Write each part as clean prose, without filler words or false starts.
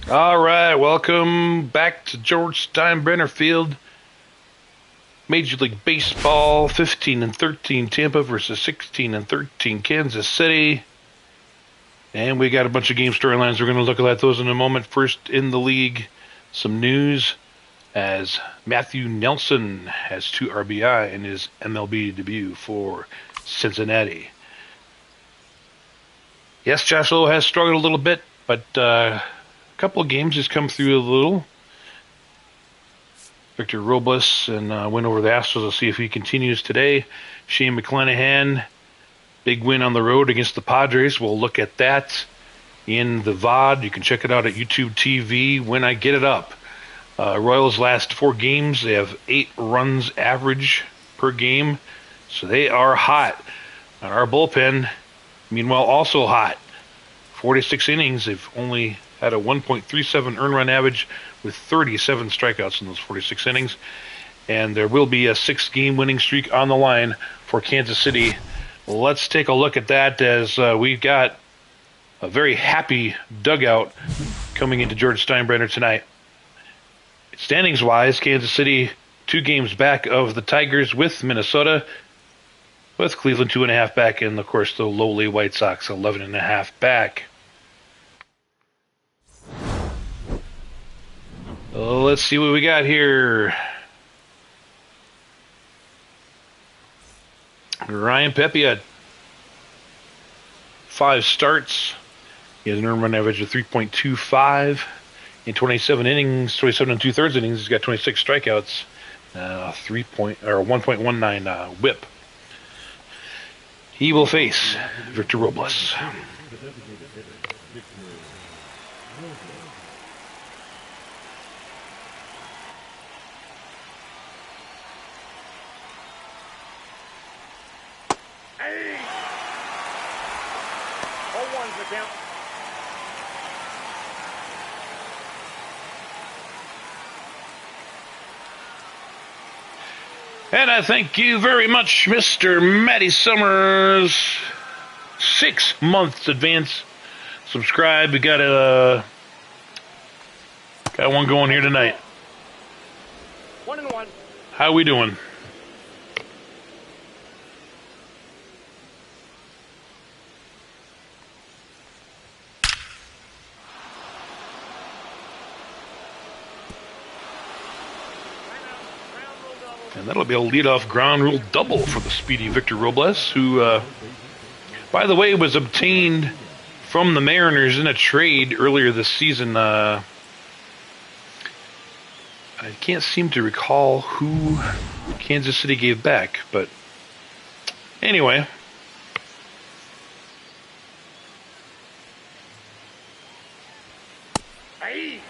All right, welcome back to George Steinbrenner Field. Major League Baseball, 15-13 Tampa versus 16-13 Kansas City. And we got a bunch of game storylines. We're going to look at those in a moment. First in the league, some news as Matthew Nelson has 2 RBI in his MLB debut for Cincinnati. Yes, Josh Lowe has struggled a little bit, but a couple of games has come through a little. Victor Robles and win over the Astros. We'll see if he continues today. Shane McClanahan, big win on the road against the Padres. We'll look at that in the VOD. You can check it out at YouTube TV when I get it up. Royals last 4 games, they have 8 runs average per game, so they are hot. And our bullpen, meanwhile, also hot. 46 innings, they've only had a 1.37 earned run average with 37 strikeouts in those 46 innings. And there will be a 6-game winning streak on the line for Kansas City. Let's take a look at that as we've got a very happy dugout coming into George Steinbrenner tonight. Standings-wise, Kansas City 2 games back of the Tigers with Minnesota, with Cleveland 2.5 back, and of course the lowly White Sox 11.5 back. Let's see what we got here. Ryan Pepe had 5 starts. He has an earned run average of 3.25 in 27 innings, 27 and 2/3 innings. He's got 26 strikeouts, 1.19 WHIP. He will face Victor Robles. Hey! 0-1's the count. And I thank you very much, Mr. Matty Summers. 6 months advance. Subscribe. We got one going here tonight. 1-1. How we doing? And that'll be a leadoff ground rule double for the speedy Victor Robles, who, by the way, was obtained from the Mariners in a trade earlier this season. I can't seem to recall who Kansas City gave back, but anyway. Hey!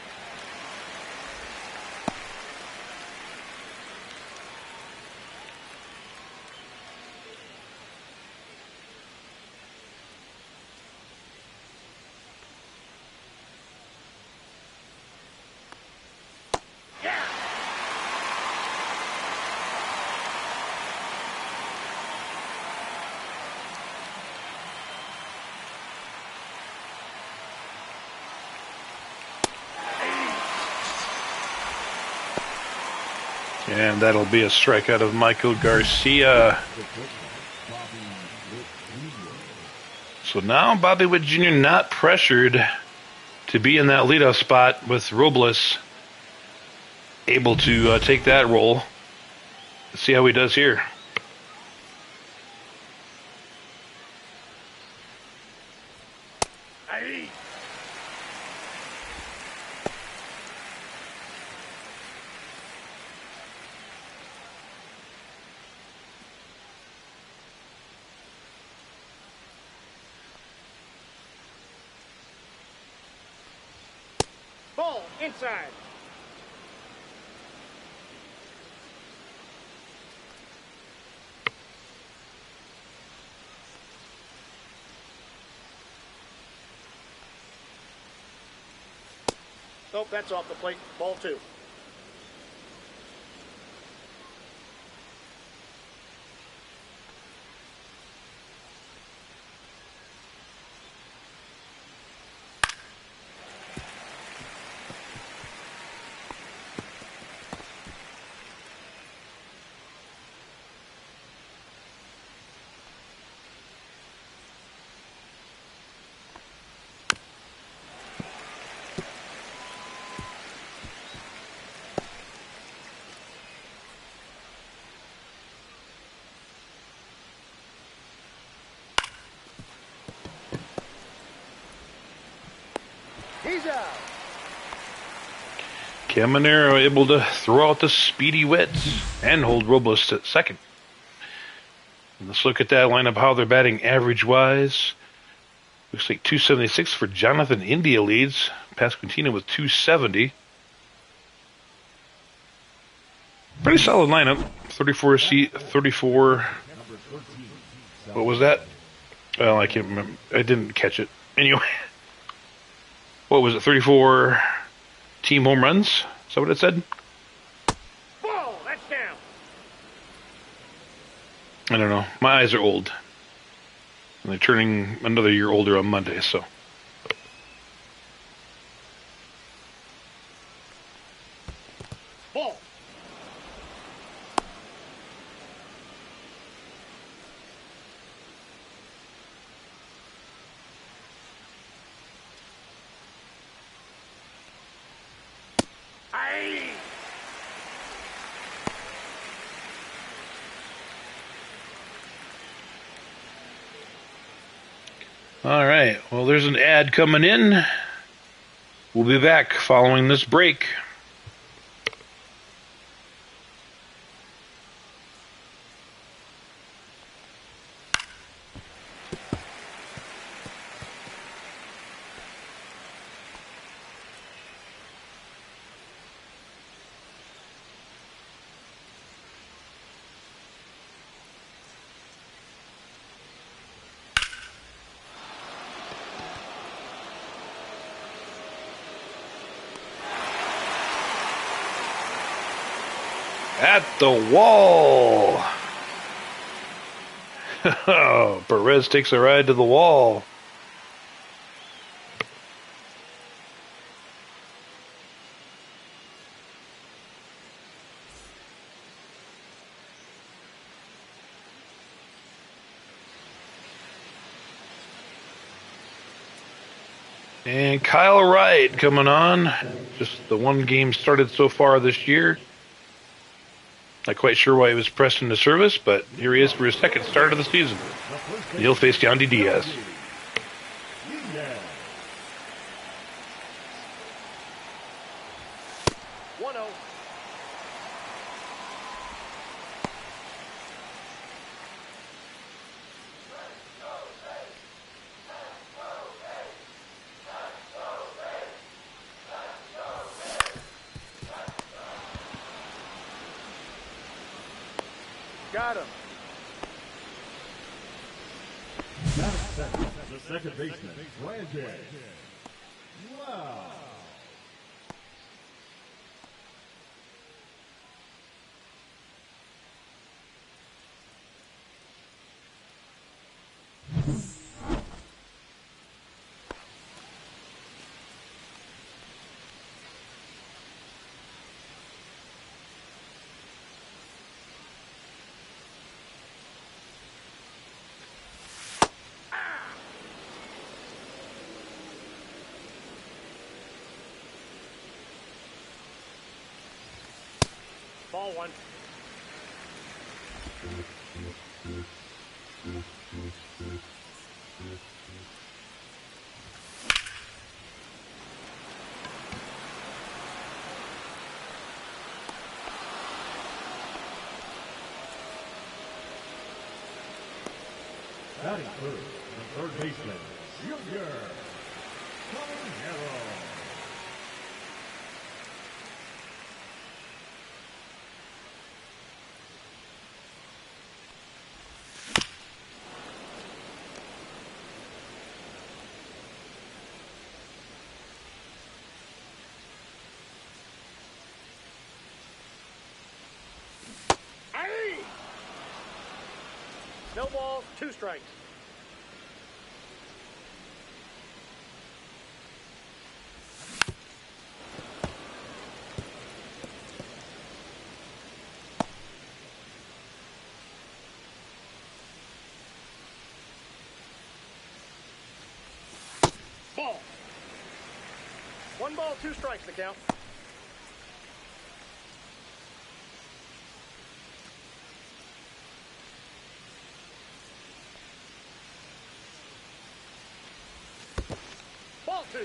And that'll be a strikeout of Michael Garcia. So now Bobby Witt Jr. not pressured to be in that leadoff spot with Robles able to take that role. Let's see how he does here. Hey! Ball inside. Nope, that's off the plate. Ball 2. He's out. Caminero able to throw out the speedy Wits and hold Robles at second. And let's look at that lineup, how they're batting average-wise. Looks like 276 for Jonathan India leads. Pasquantino with 270. Pretty solid lineup. 34. What was that? Well, I can't remember. I didn't catch it. Anyway. What was it? 34 team home runs? Is that what it said? Ball, that's down. I don't know. My eyes are old. And they're turning another year older on Monday, so. Ball. Aye. All right. Well, there's an ad coming in. We'll be back following this break. At the wall. Perez takes a ride to the wall. And Kyle Wright coming on. Just the one game started so far this year. Not quite sure why he was pressed into service, but here he is for his second start of the season. He'll face Yandy Diaz. Got him. The second baseman, Brandon. Wow. Ball one. Batting first, the third baseman, Junior Caminero. Aye. No balls, 2 strikes. Ball. 1 ball, 2 strikes to count. Ball 2.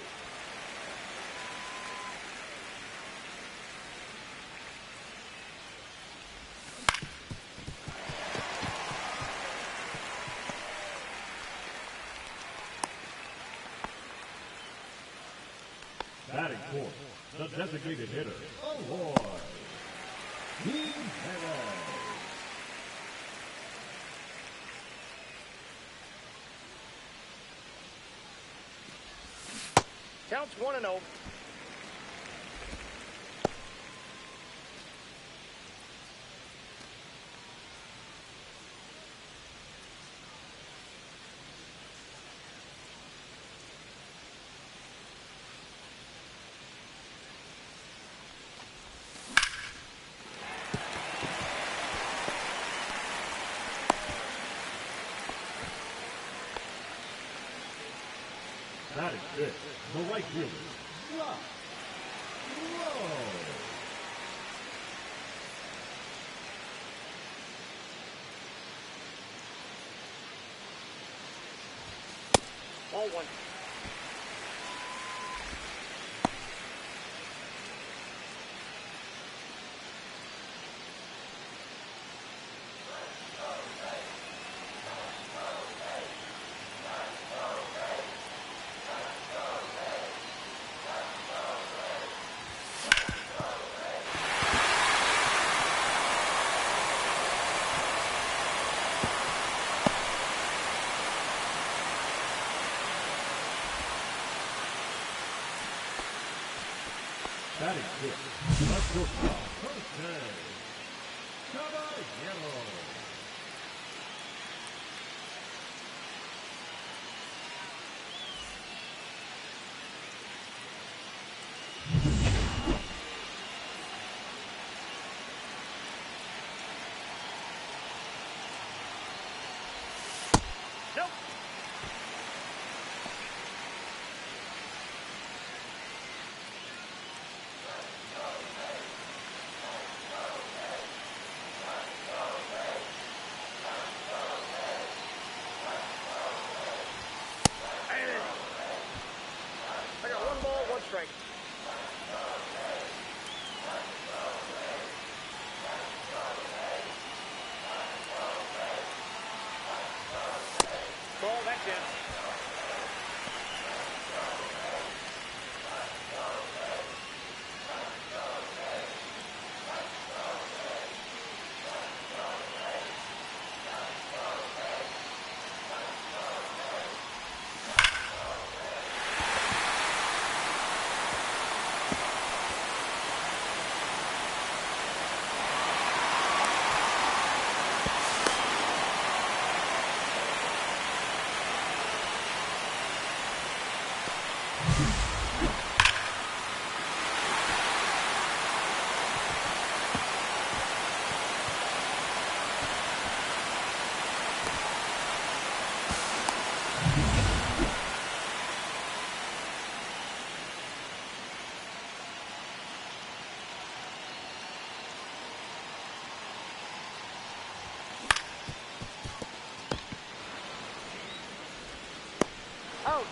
Batting fourth, the designated hitter, Ahoy. Team Perez. Counts 1-0. Batting fifth, the right fielder, Josh Rowe. Ball 1. Batting fifth, the shortstop, Jose Caballero. Nope. I got 1 ball, 1 strike. Ball, that's in. Out.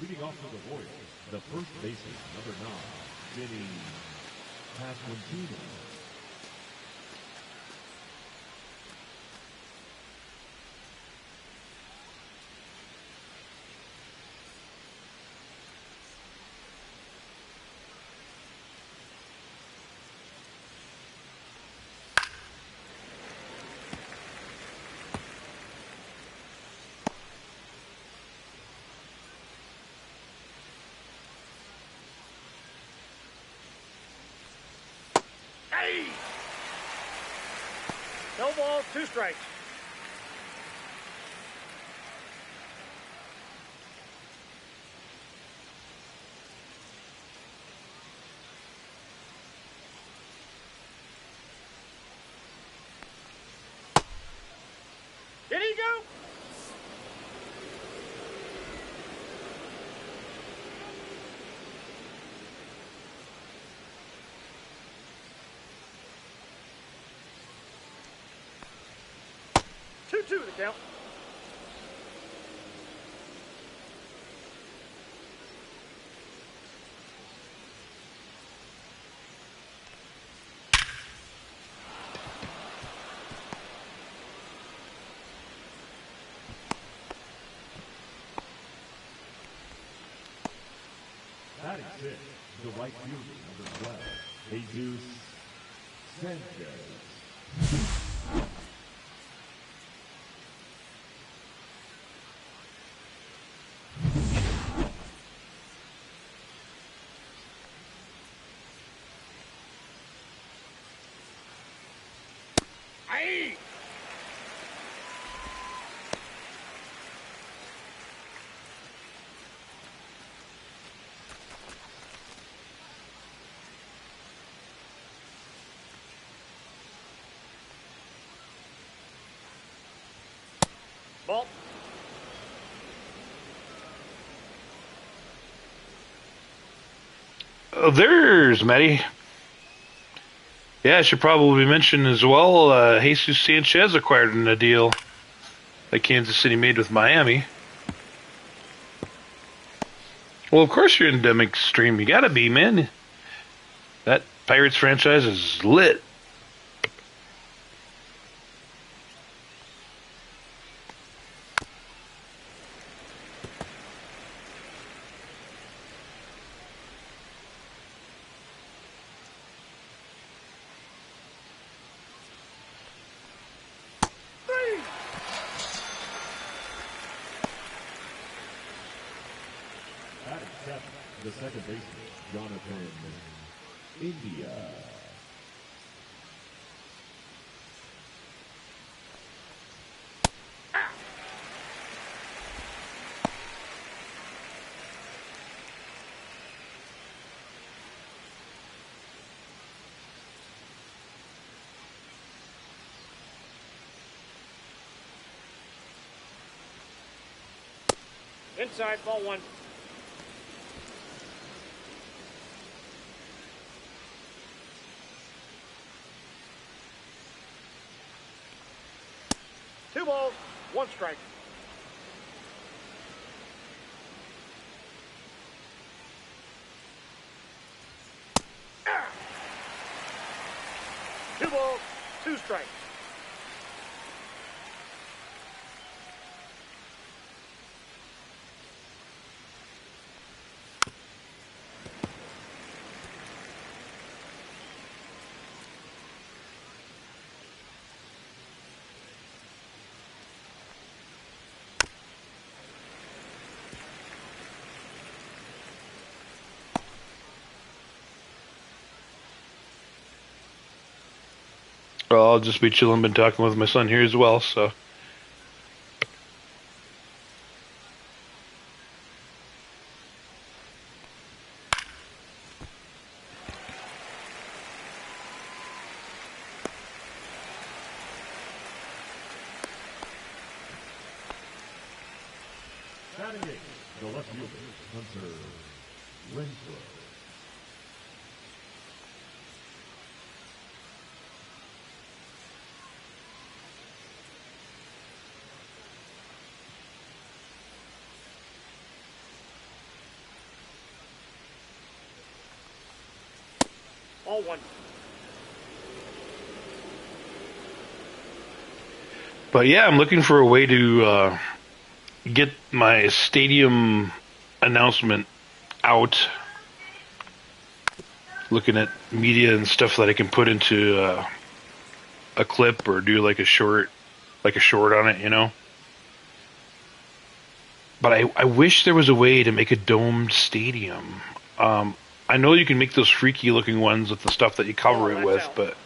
Leading off for the Royals, the first baseman, number 9, Vinny Pasquantino. Hey! No balls, 2 strikes. Did he go? Two the count. Batting six, the right fielder, number 12, Jesus Sanchez. Aye. Ball. Oh, there's Matty. Yeah, I should probably mention as well, Jesus Sanchez acquired in a deal that Kansas City made with Miami. Well, of course you're endemic stream. You gotta be, man. That Pirates franchise is lit. Batting seven, the second baseman, Jonathan India. Inside, ball one. Two balls, one strike. Two balls, two strikes. Well, I'll just be chilling, been talking with my son here as well, so. Batting eight, the left fielder, Hunter Renfroe. Ball one. But yeah, I'm looking for a way to get my stadium announcement out. Looking at media and stuff that I can put into a clip or do like a short on it, you know. But I wish there was a way to make a domed stadium. I know you can make those freaky looking ones with the stuff that you cover it with, but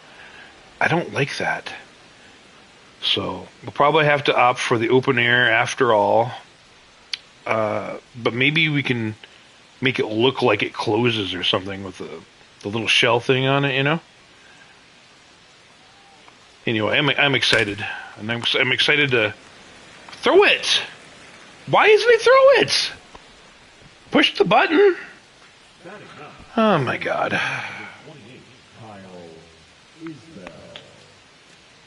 I don't like that. So we'll probably have to opt for the open air after all. But maybe we can make it look like it closes or something with the little shell thing on it, you know? Anyway, I'm excited. And I'm excited to throw it! Why isn't it throw it? Push the button? Oh my god. 28, Kyle Isbell.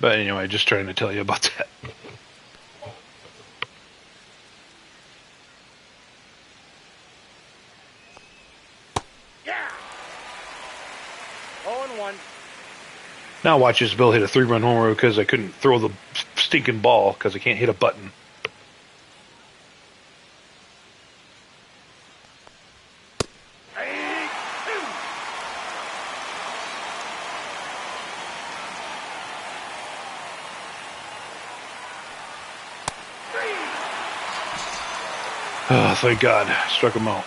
But anyway, just trying to tell you about that. Yeah. 0-1. Now watch this Bill hit a 3-run homer because I couldn't throw the stinking ball because I can't hit a button. Oh, thank God. Struck him out.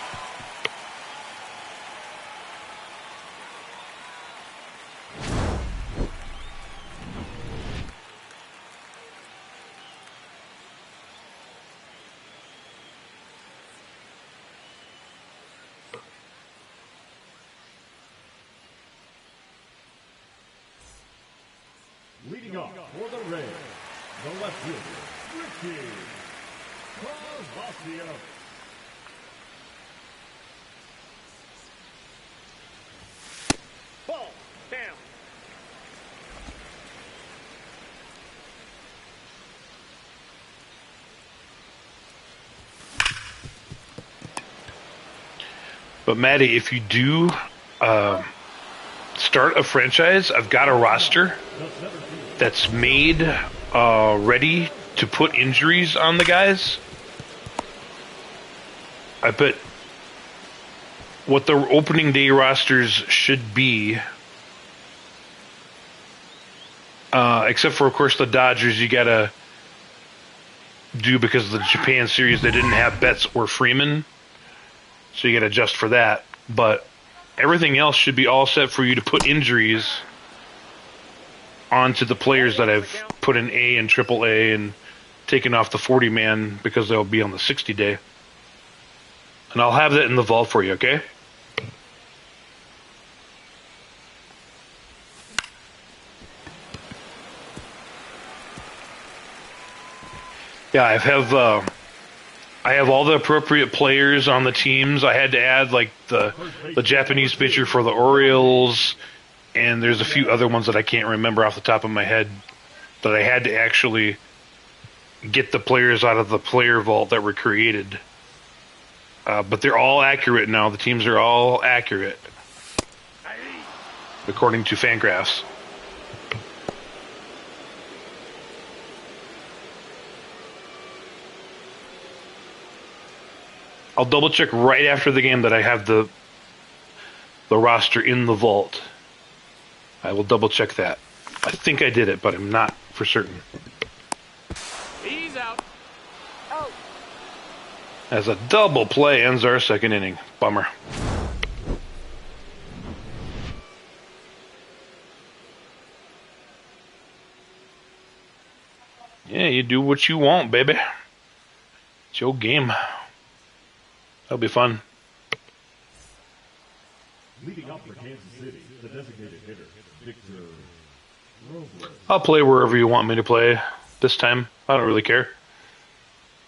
Leading off for the Reds, the left fielder, Ricky Palacios. Ball. Down. But Maddie, if you do start a franchise, I've got a roster that's made ready to put injuries on the guys. I bet what the opening day rosters should be, except for, of course, the Dodgers, you gotta do because of the Japan series, they didn't have Betts or Freeman, so you gotta adjust for that. But everything else should be all set for you to put injuries onto the players that I've put in A and Triple A and taken off the 40-man because they'll be on the 60-day. And I'll have that in the vault for you, okay? Yeah, I have all the appropriate players on the teams. I had to add like the Japanese pitcher for the Orioles, and there's a few other ones that I can't remember off the top of my head that I had to actually get the players out of the player vault that were created. But they're all accurate now. The teams are all accurate, according to Fangraphs. I'll double check right after the game that I have the roster in the vault. I will double check that. I think I did it, but I'm not for certain. He's out. Out. As a double play ends our second inning. Bummer. Yeah, you do what you want, baby. It's your game. That'll be fun. Leading up for Kansas City, the designated hitter, Victor Robles. I'll play wherever you want me to play this time. I don't really care.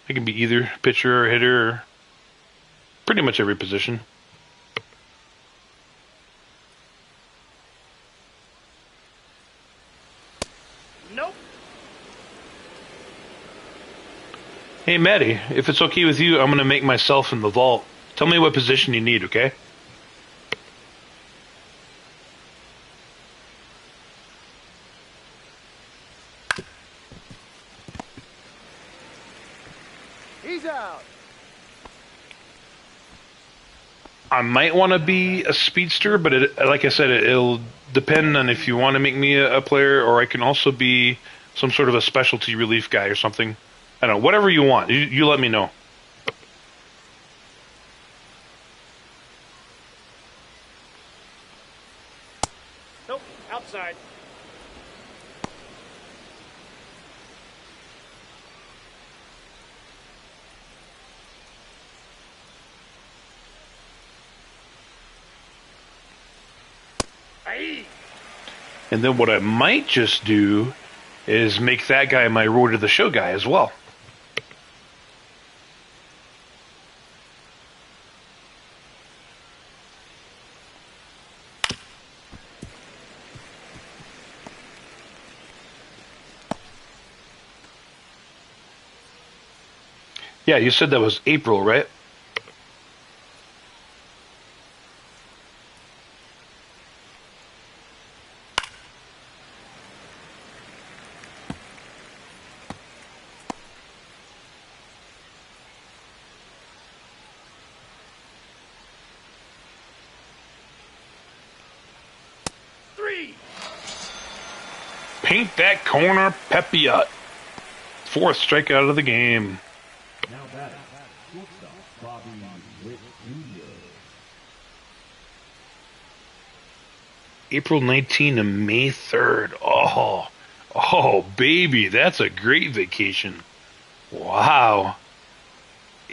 I can be either pitcher or hitter or pretty much every position. Nope. Hey, Maddie, if it's okay with you, I'm going to make myself in the vault. Tell me what position you need, okay? He's out. I might want to be a speedster, but like I said, it'll depend on if you want to make me a player, or I can also be some sort of a specialty relief guy or something. I don't know, whatever you want. You let me know. Nope. Outside. Aye. And then what I might just do is make that guy my Road to the Show guy as well. Yeah, you said that was April, right? Three. Paint that corner, Pepiot. Fourth strikeout of the game. Now batting, shortstop Bobby Witt Jr. April 19 to May 3rd. Oh, baby, that's a great vacation. Wow.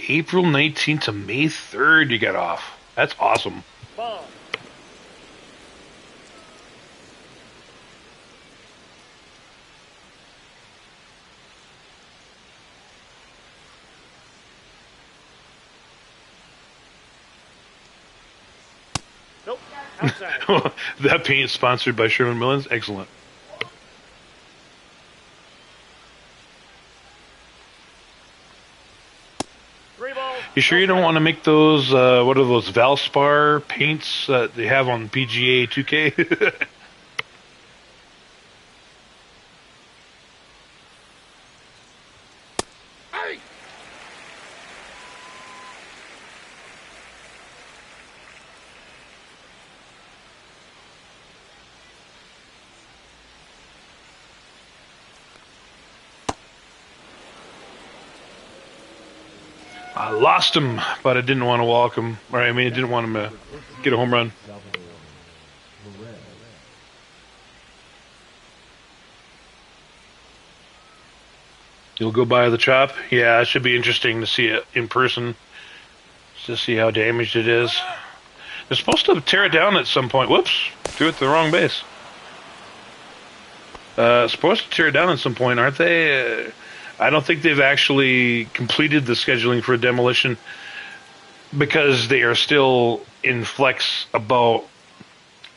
April 19th to May 3rd you got off. That's awesome. Ball. Nope. Outside. That paint sponsored by Sherwin Millens. Excellent. Three balls. You sure you don't want to make those, what are those, Valspar paints that they have on PGA 2K? Hey! I lost him, but I didn't want to walk him. Or I mean, I didn't want him to get a home run. Salvador Perez. You'll go by the chop? Yeah, it should be interesting to see it in person. To see how damaged it is. They're supposed to tear it down at some point. Whoops, threw it to the wrong base. Supposed to tear it down at some point, aren't they? I don't think they've actually completed the scheduling for demolition because they are still in flex about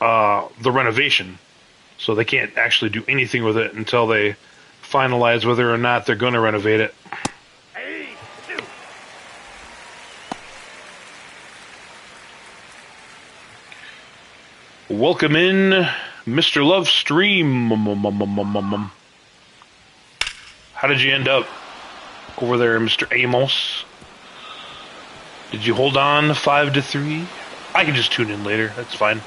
the renovation. So they can't actually do anything with it until they finalize whether or not they're going to renovate it. Hey! Two. Welcome in, Mr. Love Stream. How did you end up over there, Mr. Amos? Did you hold on 5-3? I can just tune in later. That's fine.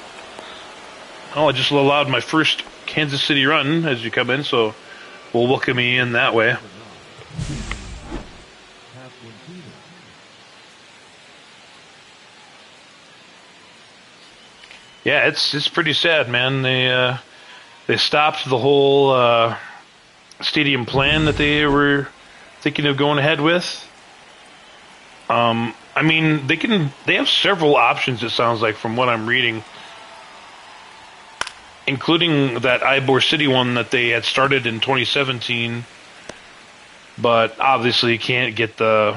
Oh, I just allowed my first Kansas City run as you come in, so we'll welcome you in that way. Yeah, it's pretty sad, man. They stopped the whole stadium plan that they were thinking of going ahead with. I mean, they have several options, it sounds like, from what I'm reading, including that Ybor City one that they had started in 2017, but obviously can't get the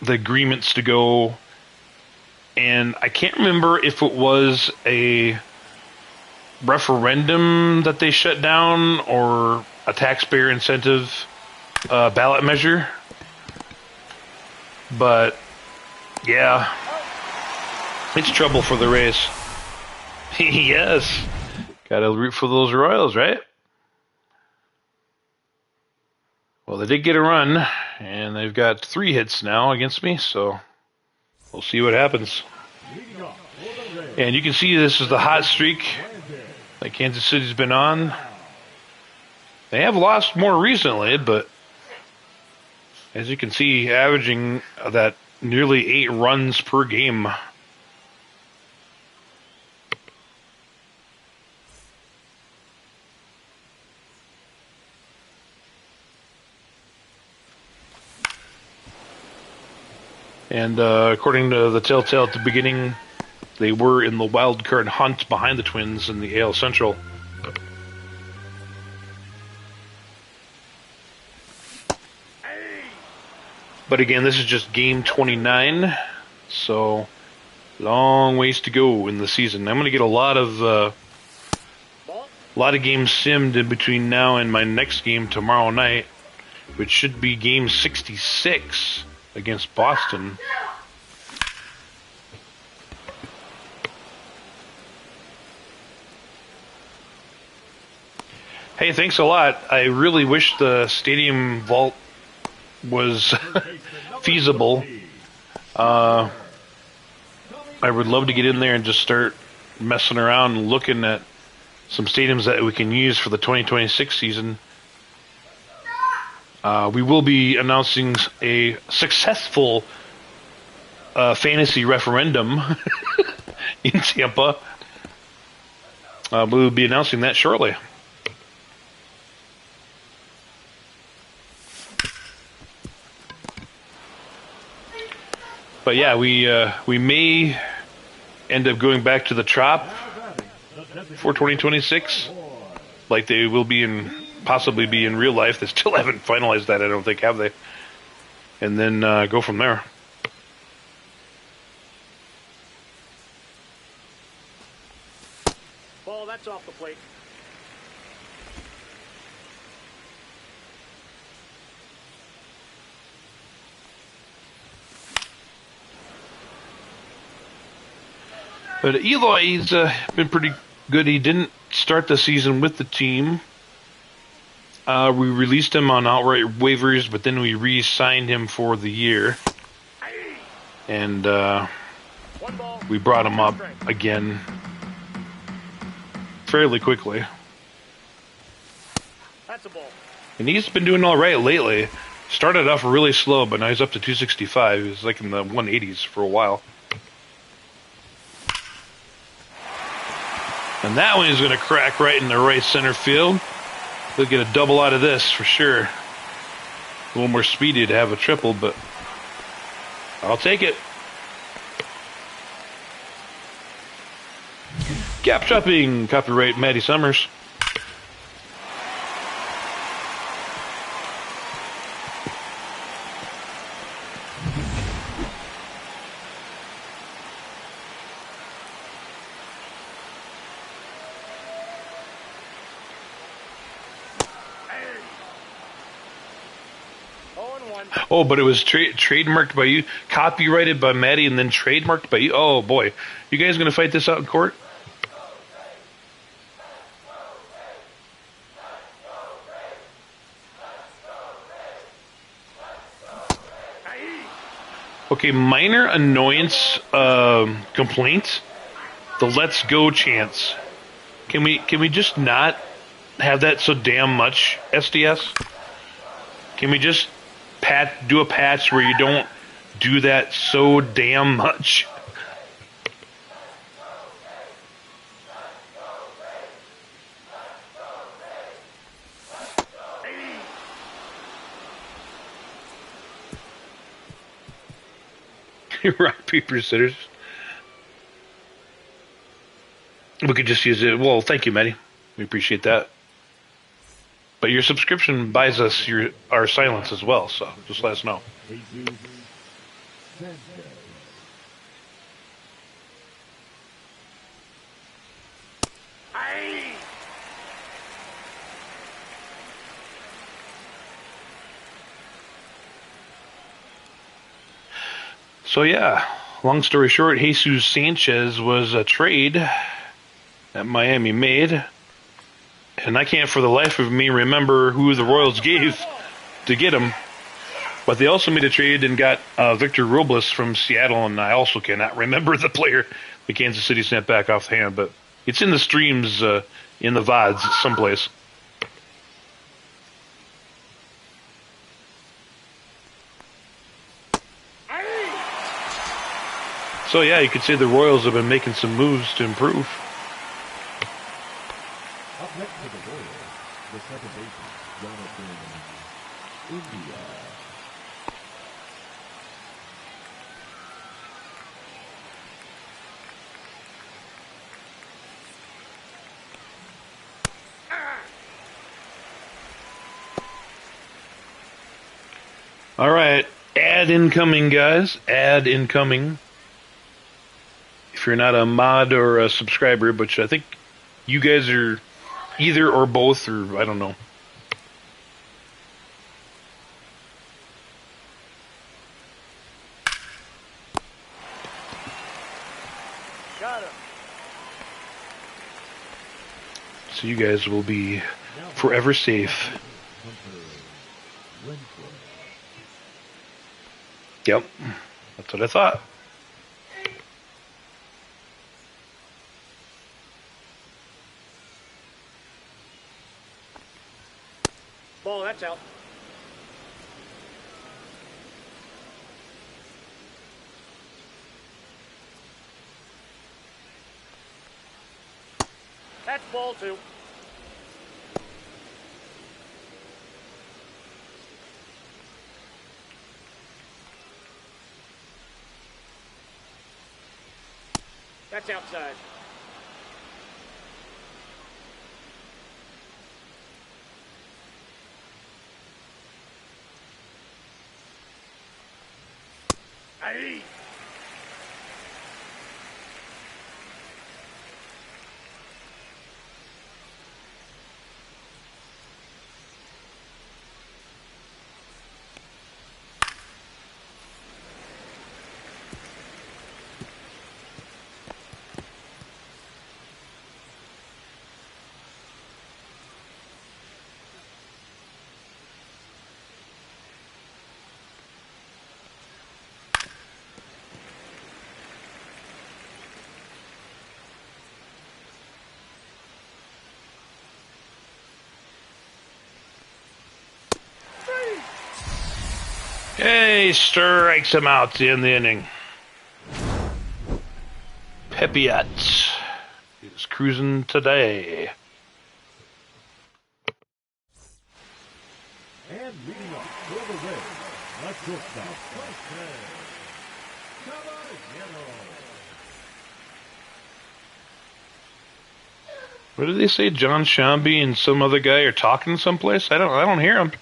agreements to go. And I can't remember if it was a referendum that they shut down or a taxpayer incentive ballot measure. But, yeah, it's trouble for the Rays. Yes. Gotta root for those Royals, right? Well, they did get a run, and they've got 3 hits now against me, so we'll see what happens. And you can see this is the hot streak that Kansas City's been on. They have lost more recently, but as you can see, averaging that nearly 8 runs per game. And according to the Telltale at the beginning, they were in the wild card hunt behind the Twins in the AL Central. But again, this is just game 29, so long ways to go in the season. I'm going to get a lot of games simmed in between now and my next game tomorrow night, which should be game 66 against Boston. Hey, thanks a lot. I really wish the stadium vault was feasible. I would love to get in there and just start messing around and looking at some stadiums that we can use for the 2026 season. We will be announcing a successful fantasy referendum in Tampa. We will be announcing that shortly. But yeah, we may end up going back to the Trop for 2026, like they will be possibly be in real life. They still haven't finalized that, I don't think, have they? And then go from there. Ball, that's off the plate. But Eloy's been pretty good. He didn't start the season with the team. We released him on outright waivers, but then we re-signed him for the year. And we brought him up again fairly quickly. That's a ball. And he's been doing all right lately. Started off really slow, but now he's up to 265. He was like in the 180s for a while. And that one is going to crack right in the right center field. He'll get a double out of this for sure. A little more speedy to have a triple, but I'll take it. Gap chopping, copyright Matty Summers. Oh, but it was trademarked by you, copyrighted by Maddie, and then trademarked by you. Oh boy, you guys gonna fight this out in court? Okay, minor annoyance complaint. The "let's go" chants. Can we just not have that so damn much, SDS? Can we just do a patch where you don't do that so damn much? Rock, paper, scissors. We could just use it. Well, thank you, Maddie. We appreciate that. But your subscription buys us our silence as well, so just let us know. So yeah, long story short, Jesus Sanchez was a trade that Miami made. And I can't for the life of me remember who the Royals gave to get him. But they also made a trade and got Victor Robles from Seattle, and I also cannot remember the player the Kansas City sent back off the hand. But it's in the streams, in the VODs someplace. So yeah, you could say the Royals have been making some moves to improve. Up next for the Royals, the second baseman, Jonathan India. All right, ad incoming, guys. Ad incoming. If you're not a mod or a subscriber, which I think you guys are either or both, or I don't know. Got him. So you guys will be forever safe. Yep, that's what I thought. Ball, that's out. That's ball 2. That's outside. Aye. Hey, strikes him out to end the inning. Pepiot is cruising today. And leading off for the Reds, the shortstop, Caballero. What did they say? John Shambi and some other guy are talking someplace? I don't hear him.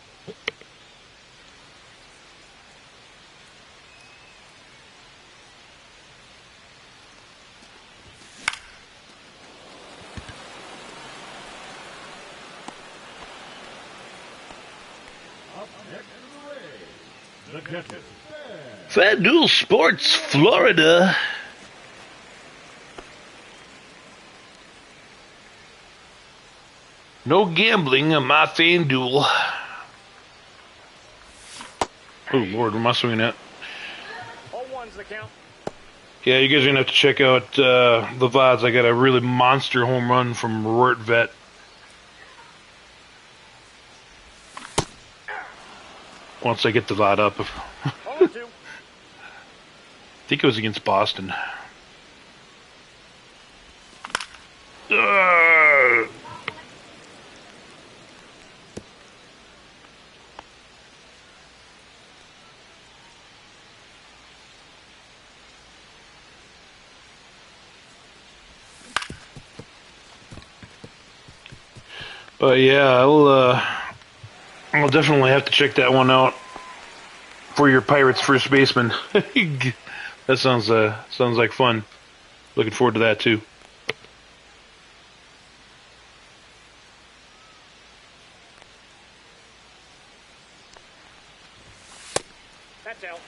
Up next to the Rays, the catcher, FanDuel Sports, Florida. No gambling on my FanDuel. Oh, Lord, what am I swinging at? 0-1's the count. Yeah, you guys are going to have to check out the VODs. I got a really monster home run from Roert Vet. Once I get the VOD up. 0-2. I think it was against Boston. But yeah, I'll definitely have to check that one out for your Pirates first baseman. That sounds like fun. Looking forward to that too. That's out.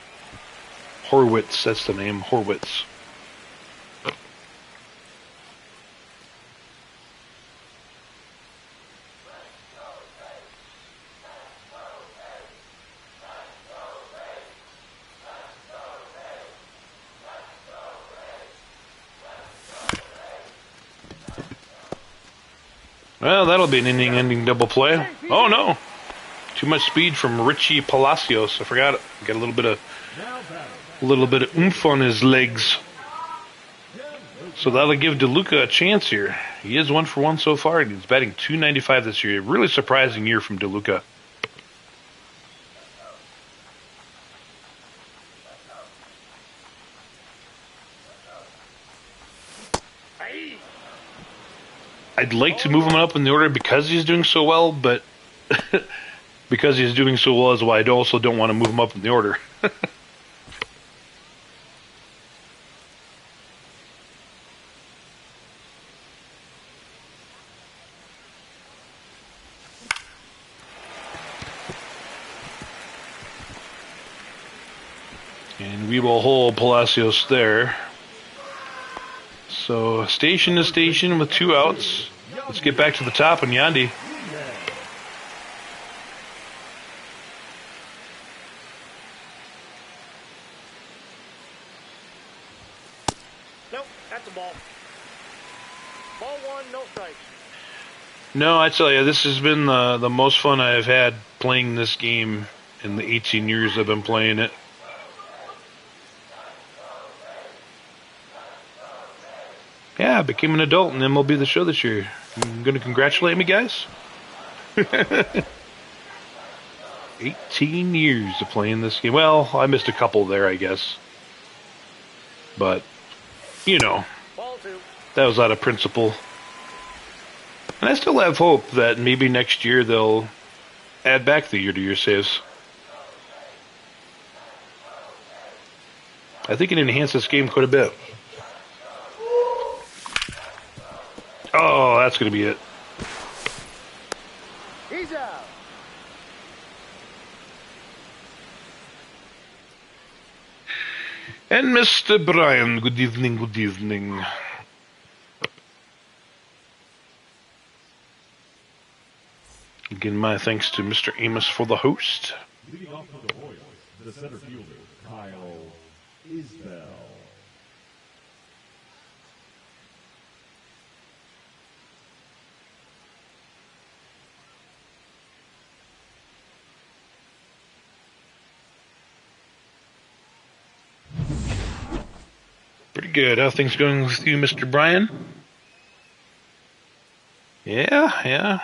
Horwitz, that's the name, Horwitz. Well, that'll be an inning-ending double play. Oh no! Too much speed from Richie Palacios. I forgot it. Got a little bit of oomph on his legs. So that'll give DeLuca a chance here. He is 1 for 1 so far, and he's batting .295 this year. A really surprising year from DeLuca. I'd like to move him up in the order because he's doing so well, but because he's doing so well is why I also don't want to move him up in the order. And we will hold Palacios there. So station to station with 2 outs. Let's get back to the top and Yandy. Nope, that's a ball. Ball 1, no strikes. No, I tell you, this has been the most fun I've had playing this game in the 18 years I've been playing it. Yeah, I became an adult in MLB The Show this year. You going to congratulate me, guys? 18 years of playing this game. Well, I missed a couple there, I guess. But, you know, Ball 2. that was out of principle. And I still have hope that maybe next year they'll add back the year-to-year saves. I think it enhanced this game quite a bit. Oh, that's going to be it. He's out. And Mr. Brian, good evening, good evening. Again, my thanks to Mr. Amos for the host. Leading off for the Royals, the center fielder, Kyle Isbell. Pretty good. How things going with you, Mr. Brian? Yeah.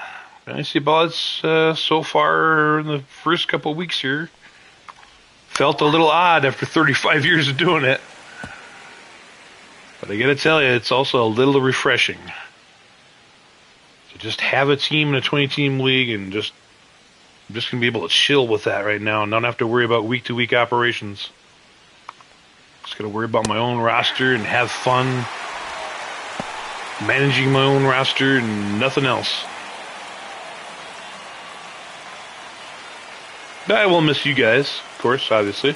I see ballots so far in the first couple of weeks here. Felt a little odd after 35 years of doing it. But I gotta tell you, it's also a little refreshing. To just have a team in a 20-team league and I'm just gonna be able to chill with that right now and not have to worry about week-to-week operations. Just gotta worry about my own roster and have fun managing my own roster and nothing else. But I will miss you guys, of course, obviously.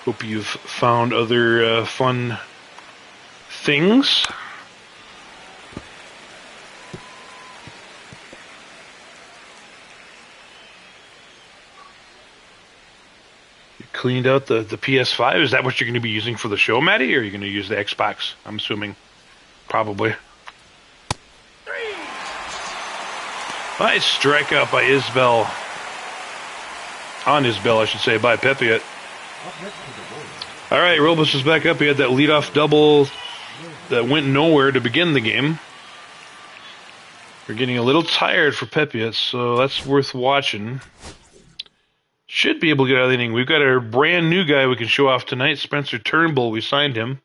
Hope you've found other fun things. Cleaned out the PS5. Is that what you're going to be using for the show, Maddie? Or are you going to use the Xbox? I'm assuming. Probably. Nice strikeout by Isbell. On Isbell, I should say, by Pepiot. All right, Robles is back up. He had that leadoff double that went nowhere to begin the game. We're getting a little tired for Pepiot, so that's worth watching. Should be able to get out of the inning. We've got a brand new guy we can show off tonight, Spencer Turnbull. We signed him.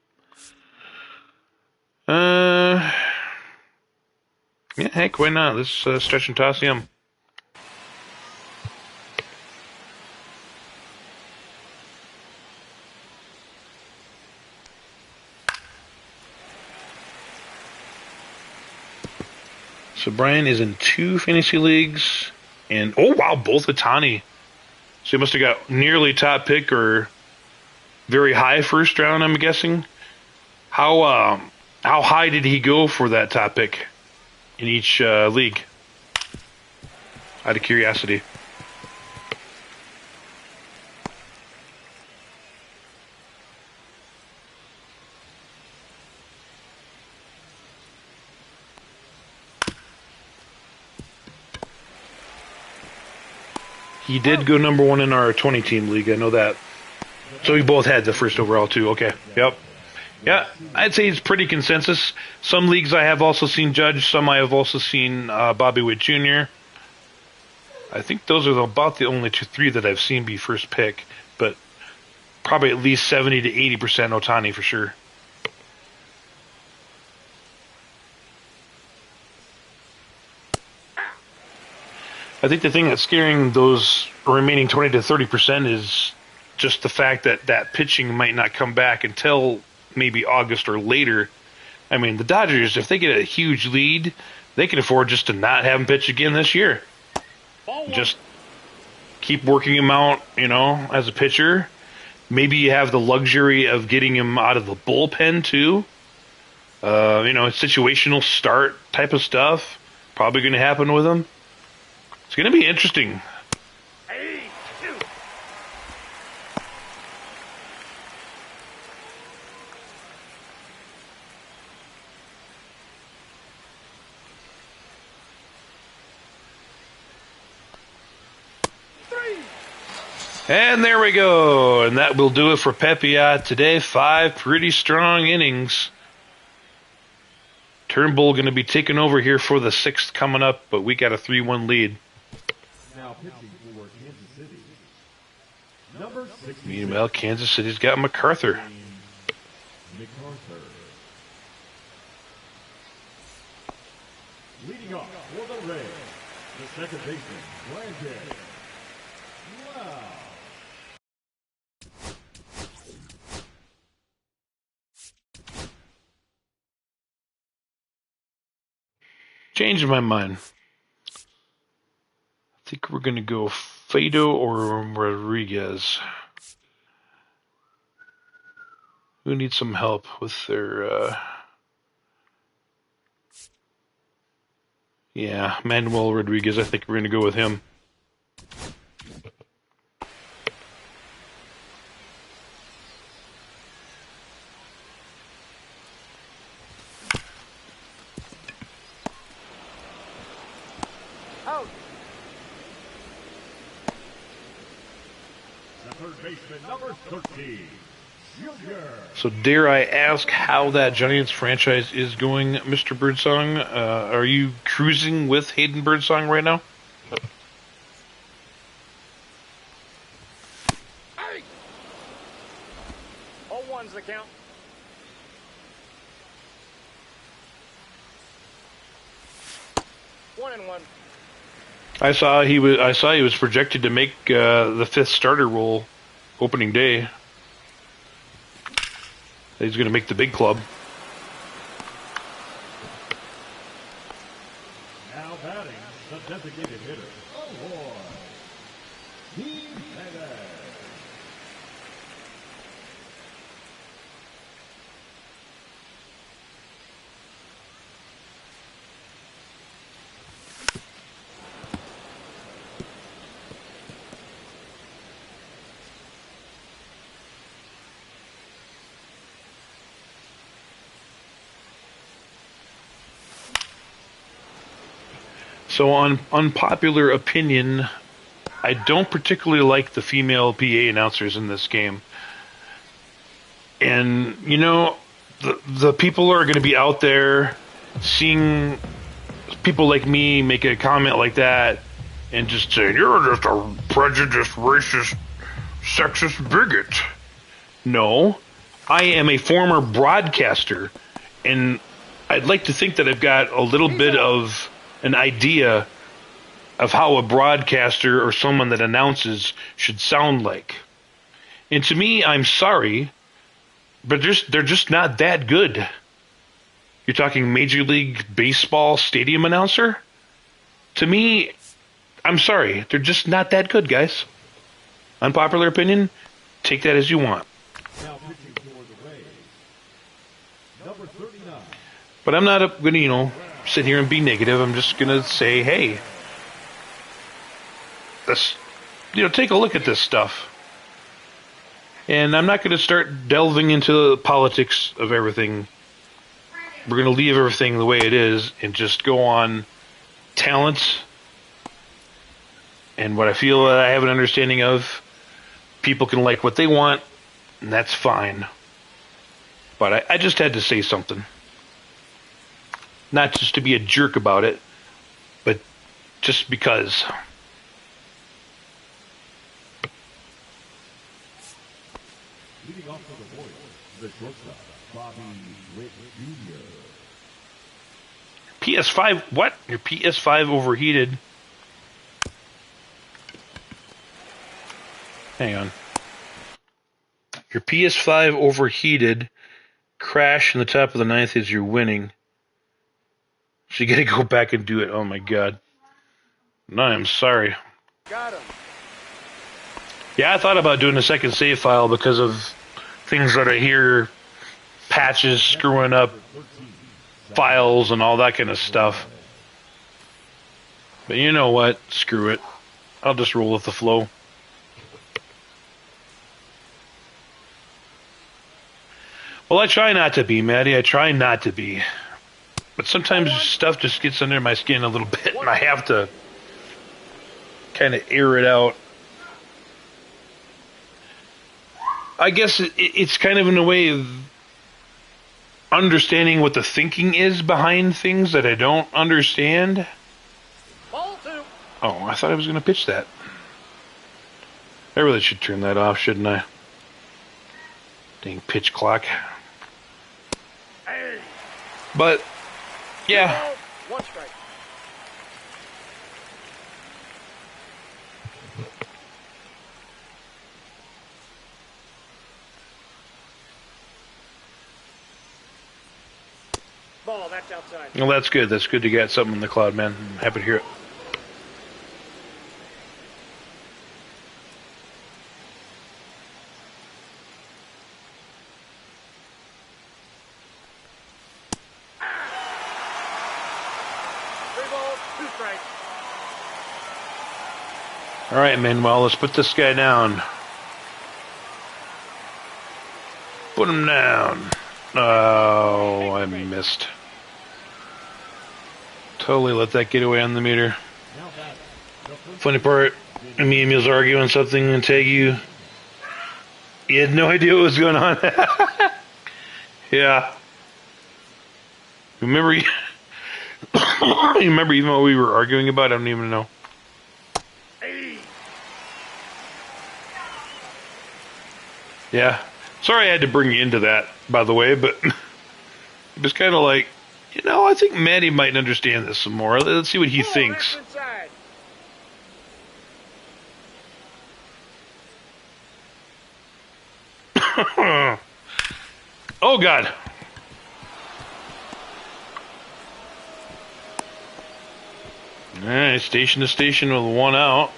Yeah, heck, why not? Let's stretch and toss him. So Brian is in 2 fantasy leagues, and oh wow, both Ohtani. So he must have got nearly top pick or very high first round, I'm guessing. How high did he go for that top pick in each league? Out of curiosity. He did go number 1 in our 20-team league. I know that. So we both had the first overall, too. Okay. Yep. Yeah, I'd say it's pretty consensus. Some leagues I have also seen Judge. Some I have also seen Bobby Witt Jr. I think those are about the only 3 that I've seen be first pick. But probably at least 70 to 80% Ohtani for sure. I think the thing that's scaring those remaining 20 to 30% is just the fact that that pitching might not come back until maybe August or later. I mean, the Dodgers, if they get a huge lead, they can afford just to not have him pitch again this year. Just keep working him out, as a pitcher. Maybe you have the luxury of getting him out of the bullpen, too. Situational start type of stuff. Probably going to happen with him. It's going to be interesting. And there we go. And that will do it for Pepiot today. 5 pretty strong innings. Turnbull going to be taking over here for the 6th coming up, but we got a 3-1 lead. Now pitching for Kansas City. Number 66. Meanwhile, Kansas City's got MacArthur. MacArthur. Leading off for the Reds, the second baseman, Brandon. Wow. Changed my mind. I think we're going to go Fado or Rodriguez. Who needs some help with their... Yeah, Manuel Rodriguez. I think we're going to go with him. Out. The third baseman, number 13, Junior. So dare I ask how that Giants franchise is going, Mr. Birdsong? Are you cruising with Hayden Birdsong right now? Hey! 0-1's the count. One and one. I saw he was projected to make the 5th starter role opening day. He's going to make the big club. Now batting, the designated hitter, Ahoy. Team Pettis. So on unpopular opinion, I don't particularly like the female PA announcers in this game. And, you know, the people are going to be out there seeing people like me make a comment like that and just saying, you're just a prejudiced, racist, sexist bigot. No, I am a former broadcaster, and I'd like to think that I've got a little bit of an idea of how a broadcaster or someone that announces should sound like. And to me, I'm sorry, but they're just not that good. You're talking Major League Baseball stadium announcer? To me, I'm sorry, they're just not that good, guys. Unpopular opinion, take that as you want. Now pitching for the Rays, number 39. But I'm not going to, sit here and be negative. I'm just going to say, hey, this, take a look at this stuff. And I'm not going to start delving into the politics of everything. We're going to leave everything the way it is and just go on talent and what I feel that I have an understanding of. People can like what they want, and that's fine. But I just had to say something. Not just to be a jerk about it, but just because. Leading off for the Royals, the shortstop, Bobby Witt Jr. PS5, what? Your PS5 overheated. Hang on. Your PS5 overheated. Crash in the top of the 9th as you're winning. So you gotta go back and do it. Oh my god. No, I'm sorry. Got him. Yeah, I thought about doing a second save file because of things that I hear, patches screwing up files and all that kind of stuff. But you know what? Screw it. I'll just roll with the flow. Well, I try not to be, Maddie. I try not to be. But sometimes stuff just gets under my skin a little bit, and I have to kind of air it out. I guess it's kind of in a way understanding what the thinking is behind things that I don't understand. Ball 2. Oh, I thought I was going to pitch that. I really should turn that off, shouldn't I? Dang pitch clock. Hey. But, yeah. Ball, 1 strike. Ball, that's outside. Well, that's good. That's good to get something in the cloud, man. I'm happy to hear it. All right, Manuel, let's put this guy down. Put him down. Oh, I missed. Totally let that get away on the meter. Funny part, me and Emil's arguing something and tag you. You had no idea what was going on. Yeah. Remember, you remember even what we were arguing about? I don't even know. Yeah. Sorry I had to bring you into that, by the way, but it was kind of like, you know, I think Maddie might understand this some more. Let's see what he thinks. Oh, God. All right, station to station with 1 out.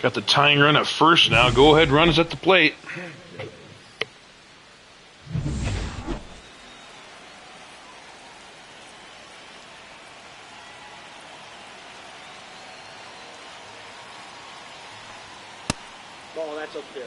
Got the tying run at first now. Go ahead, runs at the plate. Ball, that's up there.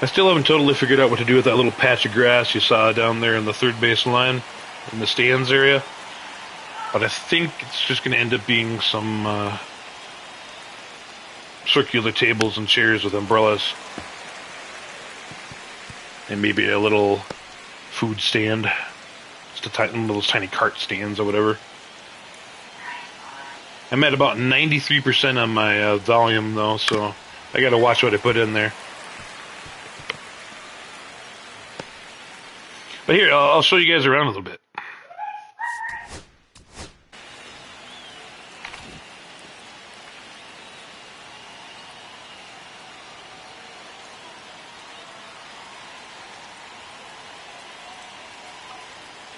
I still haven't totally figured out what to do with that little patch of grass you saw down there in the third base line, in the stands area. But I think it's just going to end up being some circular tables and chairs with umbrellas. And maybe a little food stand. Just one of those tiny cart stands or whatever. I'm at about 93% on my volume, though, so I got to watch what I put in there. But here, I'll show you guys around a little bit.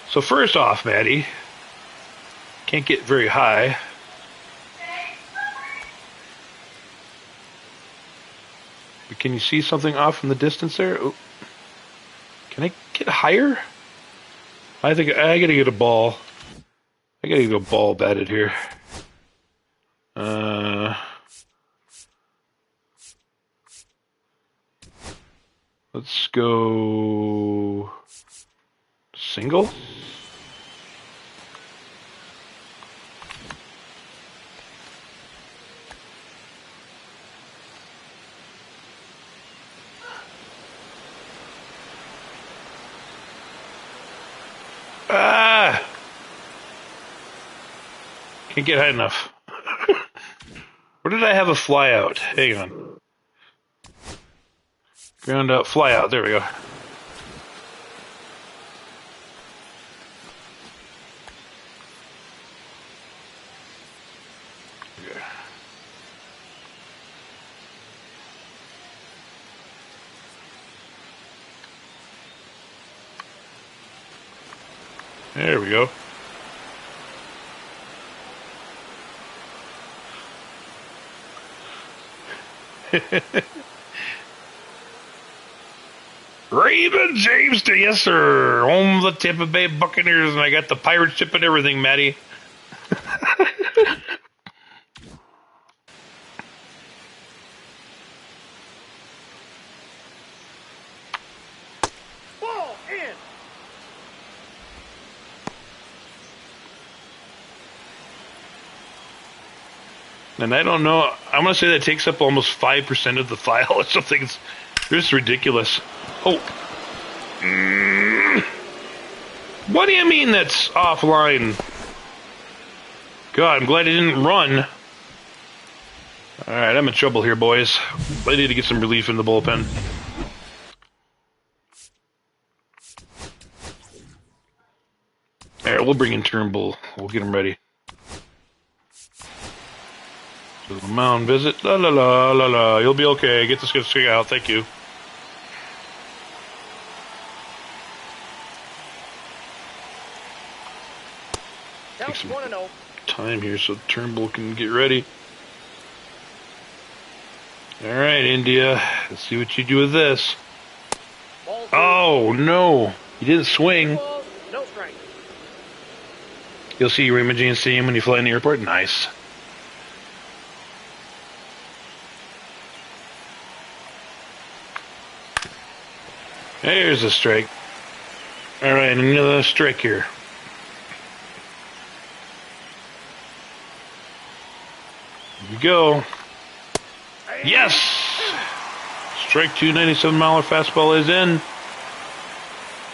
So first off, Maddie, can't get very high. But can you see something off in the distance there? Oh. Can I get higher? I think I gotta get a ball. I gotta get a ball batted here. Let's go single. Can't get high enough. Where did I have a fly out? Hang on. Ground out, fly out. There we go. Okay. There we go. Raymond James to yes, sir. Home of the Tampa Bay Buccaneers, and I got the pirate ship and everything, Matty. And I don't know. I'm gonna say that takes up almost 5% of the file or something. It's just ridiculous. Oh. What do you mean that's offline? God, I'm glad it didn't run. Alright, I'm in trouble here, boys. I need to get some relief in the bullpen. Alright, we'll bring in Turnbull. We'll get him ready. To the mound visit. La la la la la. You'll be okay. Get this guy out. Thank you. Take some time here so Turnbull can get ready. Alright, India. Let's see what you do with this. Oh, no. He didn't swing. No strike. You'll see Raymond James Stadium when you fly in the airport. Nice. There's a strike. Alright, another strike here. Here we go. Yes! Strike 2, 97-mile fastball is in.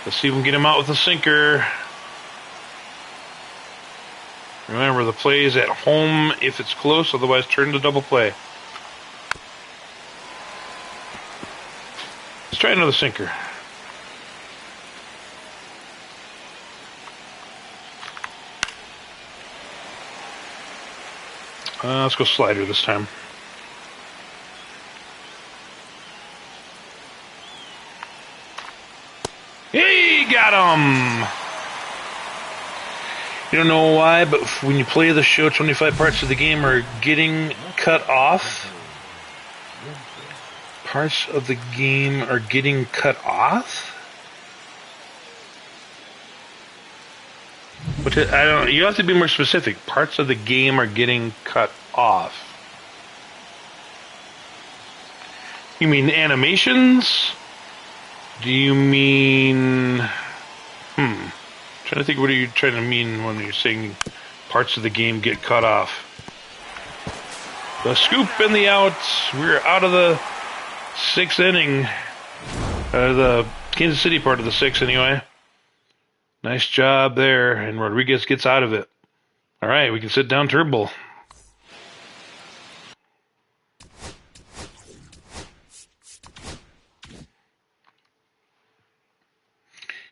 Let's see if we can get him out with a sinker. Remember, the play is at home if it's close, otherwise turn to double play. Let's try another sinker. Let's go slider this time. Hey, got him! You don't know why, but when you play the show, 25 parts of the game are getting cut off. Parts of the game are getting cut off? Which I don't. You have to be more specific. Parts of the game are getting cut off. You mean animations? Do you mean? Trying to think. What are you trying to mean when you're saying parts of the game get cut off? The scoop and the out. We're out of the sixth inning. The Kansas City part of the sixth, anyway. Nice job there, and Rodriguez gets out of it. All right, we can sit down Turnbull.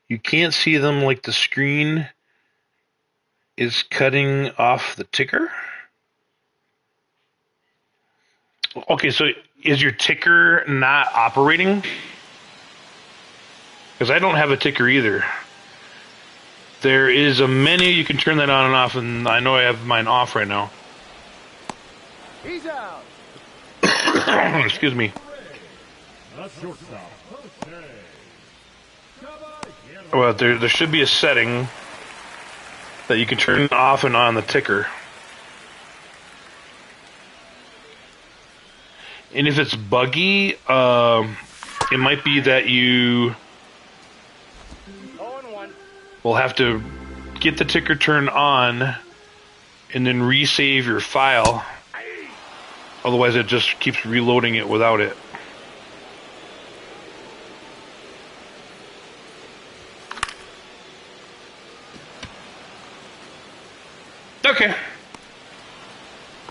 You can't see them like the screen is cutting off the ticker? Okay, so is your ticker not operating? Because I don't have a ticker either. There is a menu, you can turn that on and off, and I know I have mine off right now. He's out. Excuse me. Well, there should be a setting that you can turn off and on the ticker. And if it's buggy, it might be that you will have to get the ticker turned on and then resave your file. Otherwise, it just keeps reloading it without it. Okay.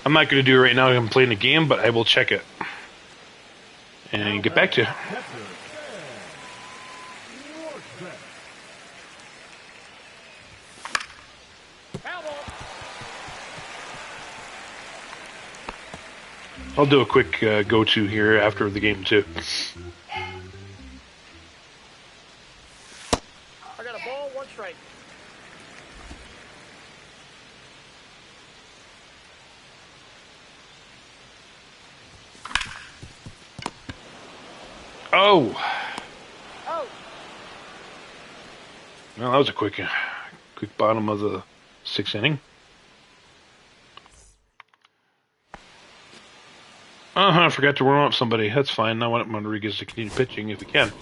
I'm not going to do it right now. I'm playing the game, but I will check it and get back to you. I'll do a quick go-to here after the game, too. I got a ball, one strike. Oh! Oh! Well, that was a quick bottom of the sixth inning. I forgot to warm up somebody. That's fine. I want Rodriguez to continue pitching if we can.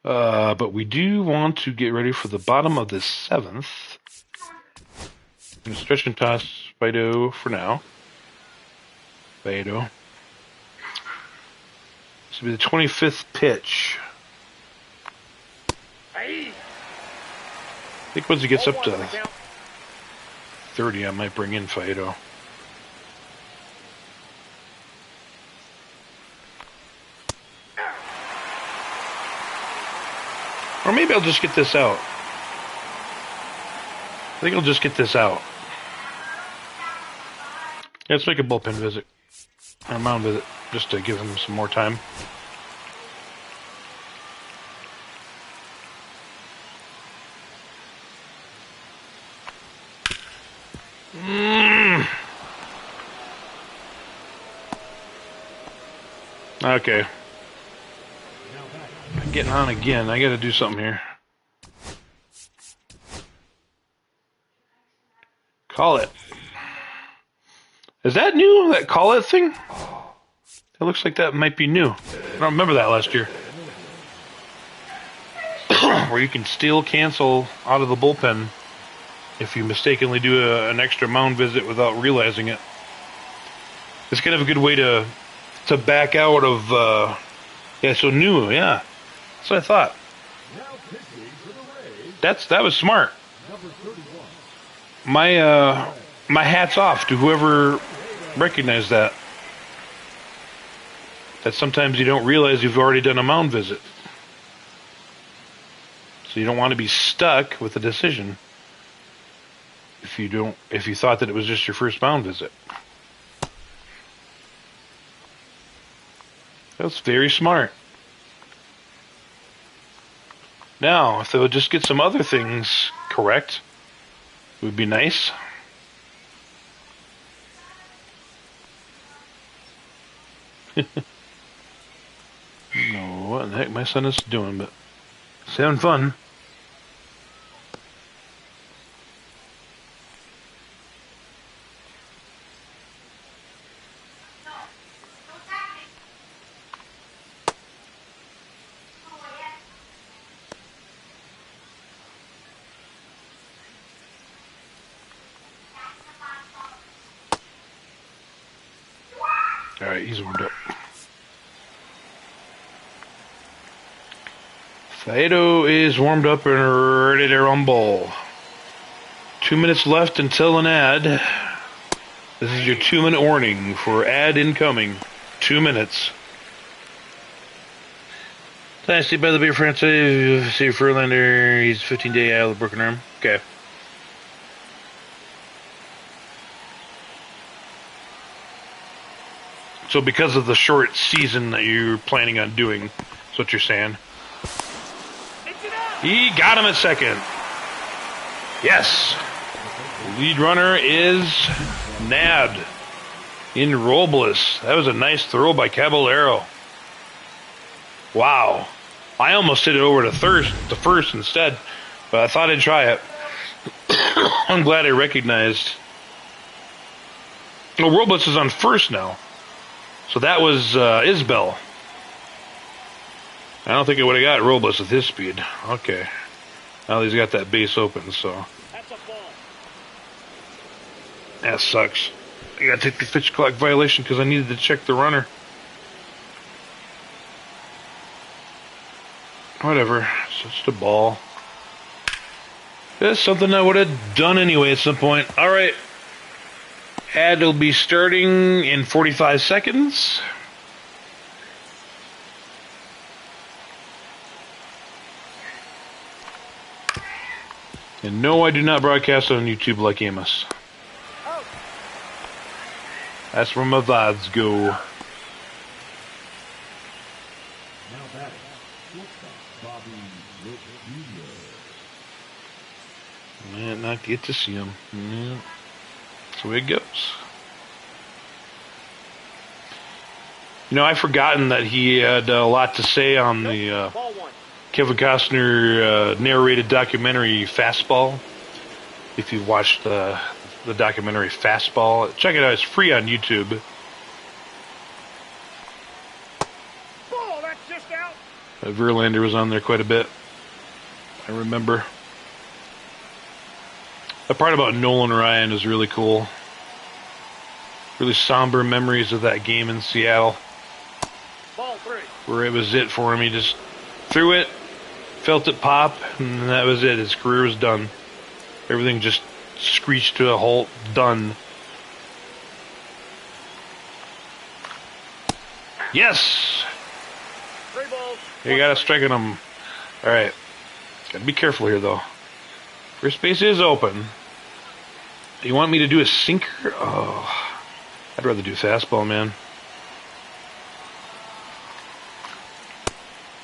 But we do want to get ready for the bottom of the seventh. I'm going to stretch and toss Fido for now. Faedo. This will be the 25th pitch. Hey. I think once he gets up to 30, I might bring in Faedo. Or maybe I'll just get this out. I think I'll just get this out. Yeah, let's make a bullpen visit. Or a mound visit, just to give him some more time. Okay. I'm getting on again. I gotta do something here. Call it. Is that new? That call it thing? It looks like that might be new. I don't remember that last year. Where you can still cancel out of the bullpen if you mistakenly do an extra mound visit without realizing it. It's kind of a good way to back out of, yeah, so new, yeah. That's what I thought. That was smart. My hat's off to whoever recognized that. That sometimes you don't realize you've already done a mound visit. So you don't want to be stuck with a decision if you thought that it was just your first mound visit. That's very smart. Now, if they would just get some other things correct, it would be nice. No, what in the heck my son is doing, but he's having fun. Alright, he's warmed up. Faedo is warmed up and ready to rumble. 2 minutes left until an ad. This is your 2-minute warning for ad incoming. 2 minutes. Dynasty by the Beer Francis. See Verlander. He's 15-day out of the broken arm. Okay. So because of the short season that you're planning on doing, that's what you're saying. He got him at second. Yes. Lead runner is nabbed in Robles. That was a nice throw by Caballero. Wow. I almost hit it over to first instead, but I thought I'd try it. I'm glad I recognized. Well, Robles is on first now. So that was Isbell. I don't think it would have got Robles with his speed. Okay. Now he's got that base open, so. That's a ball. That sucks. I gotta take the pitch clock violation because I needed to check the runner. Whatever. It's just a ball. That's something I would have done anyway at some point. Alright. Ad will be starting in 45 seconds. And no, I do not broadcast on YouTube like Amos. Oh. That's where my VODs go. Now batting, shortstop Bobby Witt Jr. Man, not get to see him. Yeah. That's the way it goes. You know, I've forgotten that he had a lot to say on the Ball one. Kevin Costner narrated documentary Fastball. If you've watched the documentary Fastball, check it out. It's free on YouTube. Ball, that's just out. Verlander was on there quite a bit. I remember. The part about Nolan Ryan is really cool. really somber memories of that game in Seattle, Ball 3. where it was it for him. He just threw it, felt it pop, and that was it. His career was done. Everything just screeched to a halt. Done. Yes! 3 balls. You got a strike on him. Alright. Gotta be careful here, though. First base is open. You want me to do a sinker? Oh, I'd rather do fastball, man.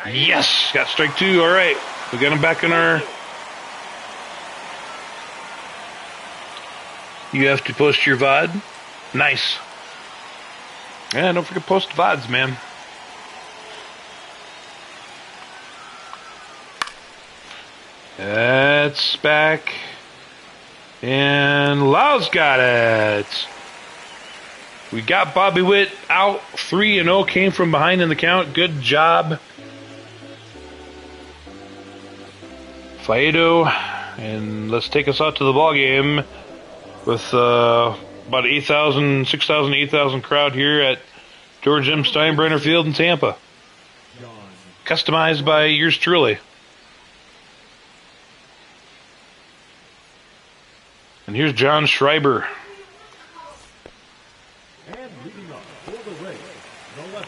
Yes! Got strike 2. Alright. We got him back in our... You have to post your VOD. Nice. Yeah, don't forget to post VODs, man. That's back. And Lau's got it. We got Bobby Witt out. 3-0 came from behind in the count. Good job, Faedo. And let's take us out to the ball game with about 8,000, 6,000, 8,000 crowd here at George M. Steinbrenner Field in Tampa. Customized by yours truly. And here's John Schreiber.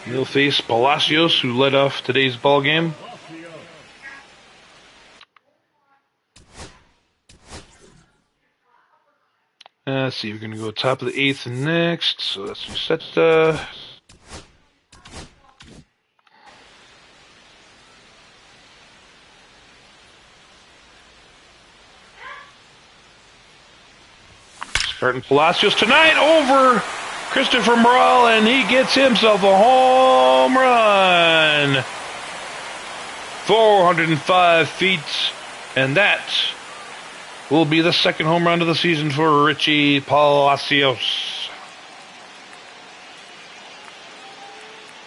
He'll face Palacios, who led off today's ball game. Let's see, we're going to go top of the 8th next. So that's set. Starting Palacios tonight over Christopher Morel, and he gets himself a home run. 405 feet, and that will be the second home run of the season for Richie Palacios.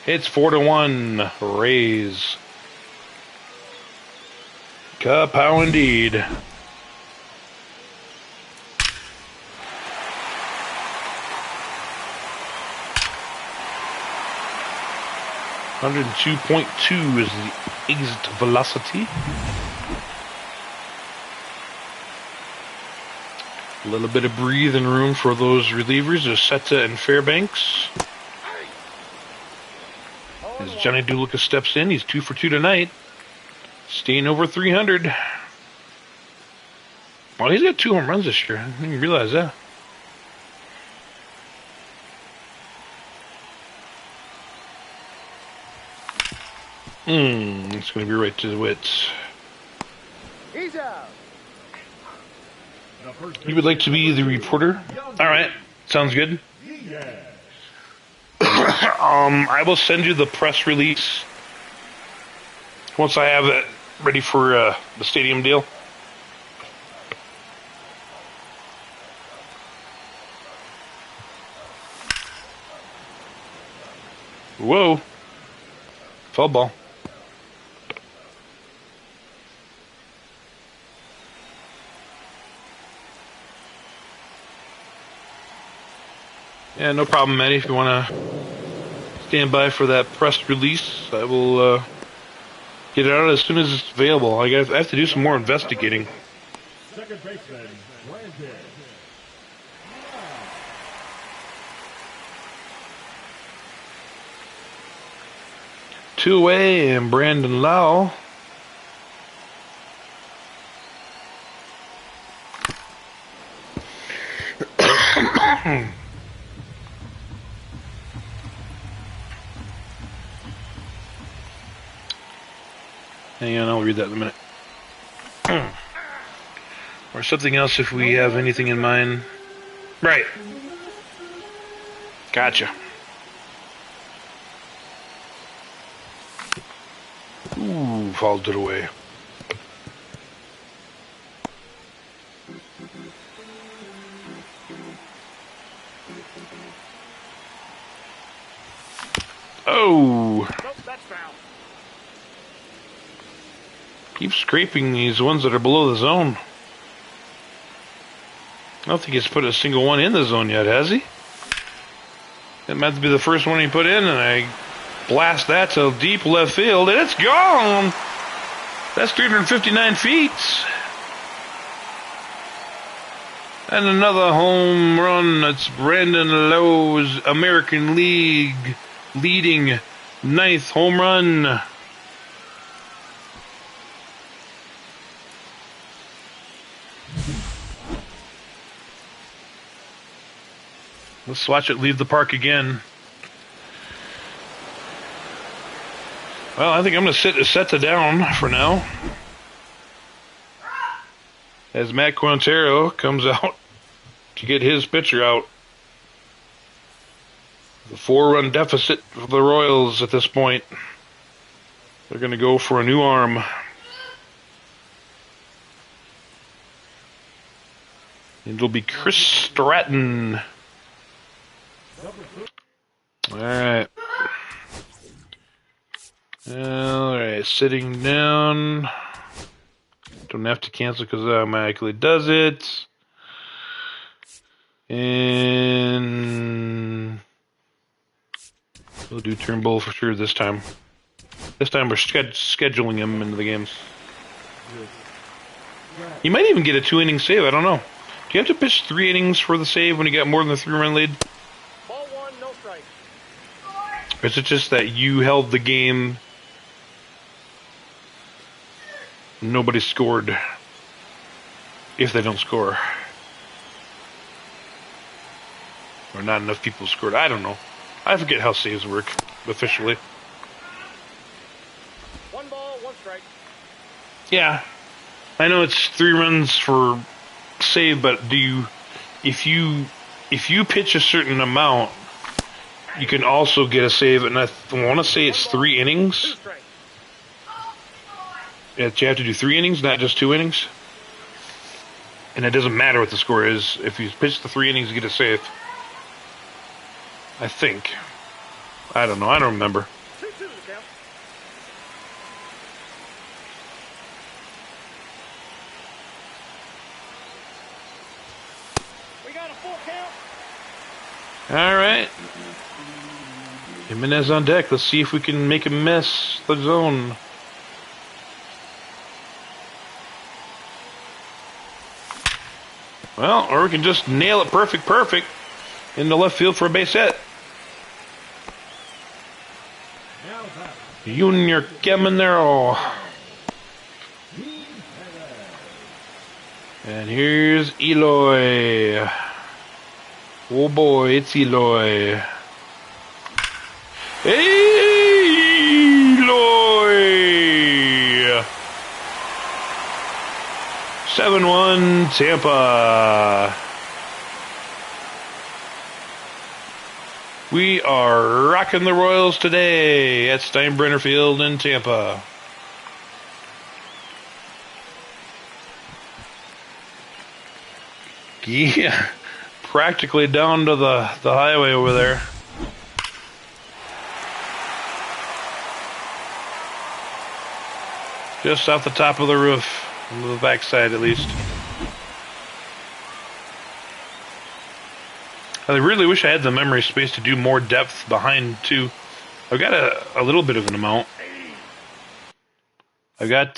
It's 4-1 Rays. Kapow indeed. .2 is the exit velocity. A little bit of breathing room for those relievers, Osetta and Fairbanks. As Johnny DeLuca steps in, he's 2 for 2 tonight. Staying over 300. Well, he's got 2 home runs this year. I didn't even realize that. It's going to be right to the Wits. He's out. You would like to be the reporter? Alright, sounds good. I will send you the press release once I have it ready for the stadium deal. Whoa. Foul ball. Yeah, no problem, Maddie. If you want to stand by for that press release, I will get it out as soon as it's available. I have to do some more investigating. Second baseman, Brandon. 2 away, and Brandon Lau. Hang on, I'll read that in a minute. Or something else if we have anything in mind. Right. Gotcha. Ooh, fouled it away. Oh! Nope, that's foul. Keep scraping these ones that are below the zone. I don't think he's put a single one in the zone yet, has he? It might be the first one he put in, and I blast that to deep left field, and it's gone! That's 359 feet. And another home run. That's Brandon Lowe's American League leading 9th home run. Let's watch it leave the park again. Well, I think I'm going to set it down for now. As Matt Quintero comes out to get his pitcher out. The 4-run deficit for the Royals at this point. They're going to go for a new arm. It'll be Chris Stratton. Alright. Alright, sitting down. Don't have to cancel because it automatically does it. And we'll do Turnbull for sure this time. This time we're scheduling him into the games. He might even get a 2-inning save, I don't know. Do you have to pitch 3 innings for the save when you got more than a 3-run lead? Ball 1, no strike. Or is it just that you held the game, nobody scored, if they don't score? Or not enough people scored, I don't know. I forget how saves work officially. 1 ball, 1 strike. Yeah, I know it's 3 runs for save, but if you pitch a certain amount, you can also get a save, and I want to say it's 3 innings. 2 strike. You have to do 3 innings, not just 2 innings. And it doesn't matter what the score is. If you pitch the 3 innings, you get a save. I think. I don't know. I don't remember. 2-2 the count. We got a full count. All right. Jimenez on deck. Let's see if we can make him miss the zone. Well, or we can just nail it perfect into left field for a base hit. Junior Caminero. And here's Eloy. Oh boy, it's Eloy. Eloy! 7-1 Tampa. We are rocking the Royals today at Steinbrenner Field in Tampa. Yeah, practically down to the highway over there. Just off the top of the roof, on the backside at least. I really wish I had the memory space to do more depth behind too. I've got a little bit of an amount. I got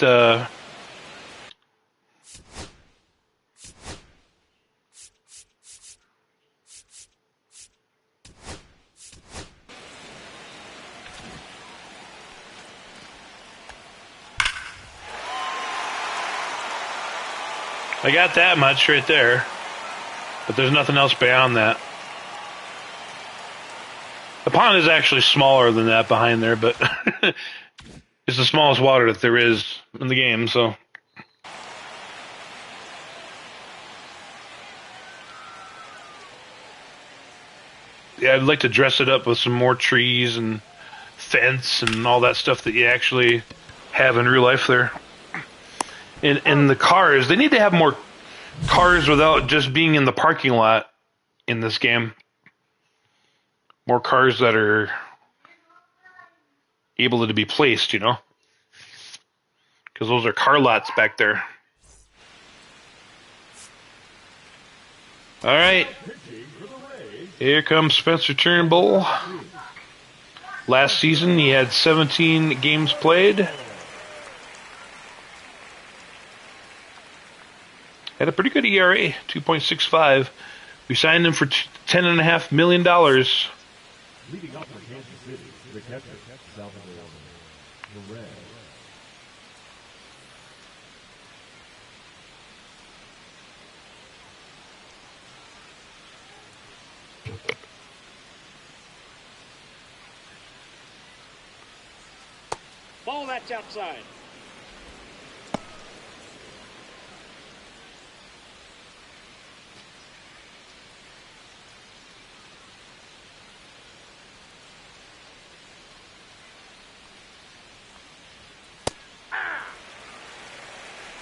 that much right there, but there's nothing else beyond that. The pond is actually smaller than that behind there, but it's the smallest water that there is in the game, so. Yeah, I'd like to dress it up with some more trees and fence and all that stuff that you actually have in real life there. And the cars, they need to have more cars without just being in the parking lot in this game. More cars that are able to be placed, you know? Because those are car lots back there. All right. Here comes Spencer Turnbull. Last season, he had 17 games played. Had a pretty good ERA, 2.65. We signed him for $10.5 million. Leading up for Kansas City, the catcher, Salvador Perez. Ball, that's outside.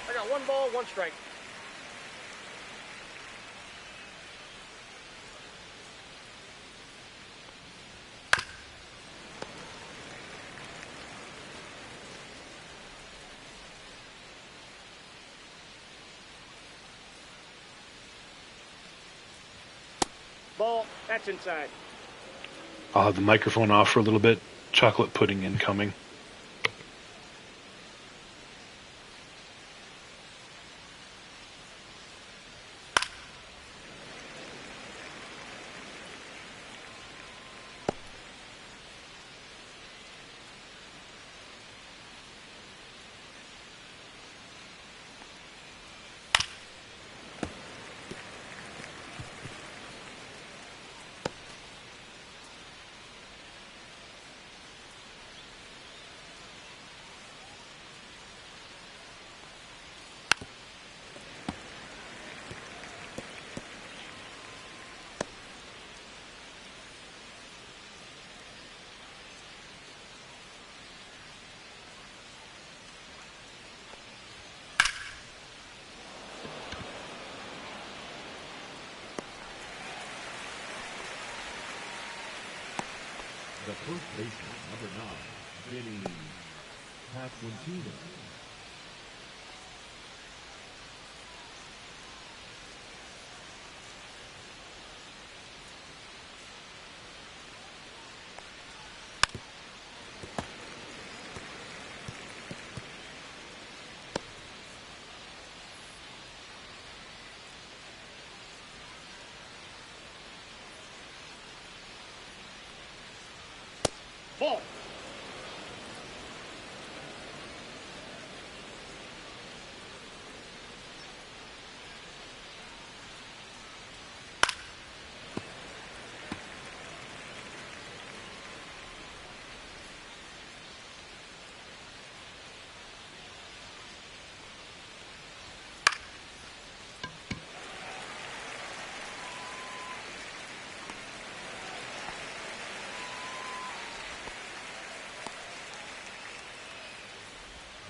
I got 1 ball, 1 strike. Ball, that's inside. I'll have the microphone off for a little bit. Chocolate pudding incoming. The first baseman, number 9, Vinny Pasquantino. Ball.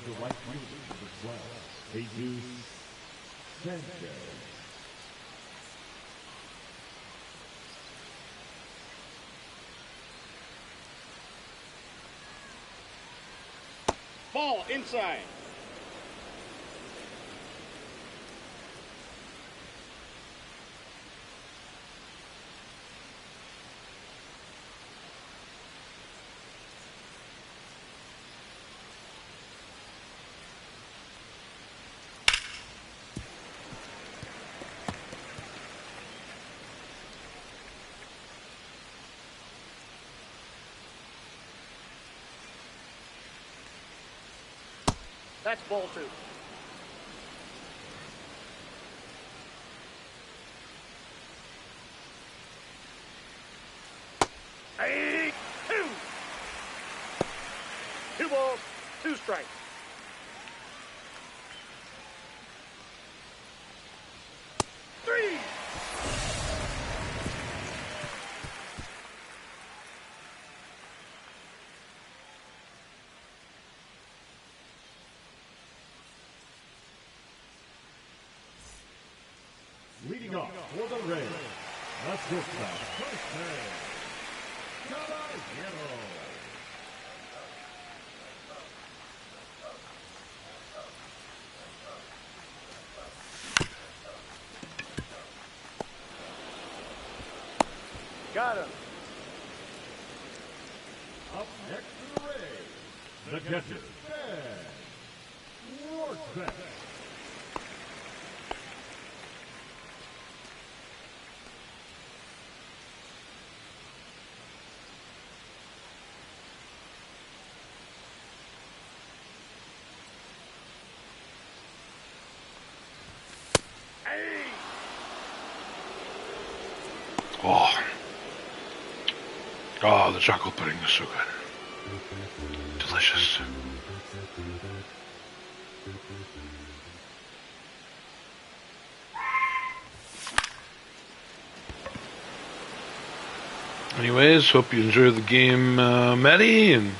The right fielder, number 12, Jesus Sanchez. Ball, inside. That's ball 2. Hey, 2. 2 balls, 2 strikes. Three. Leading off for the Rays, the shortstop, first man, Caballero. Got him. Up next to the Rays, the catcher, Ben Rorschach. Oh. Oh, the chocolate pudding is so good. Delicious. Anyways, hope you enjoy the game, Maddie, and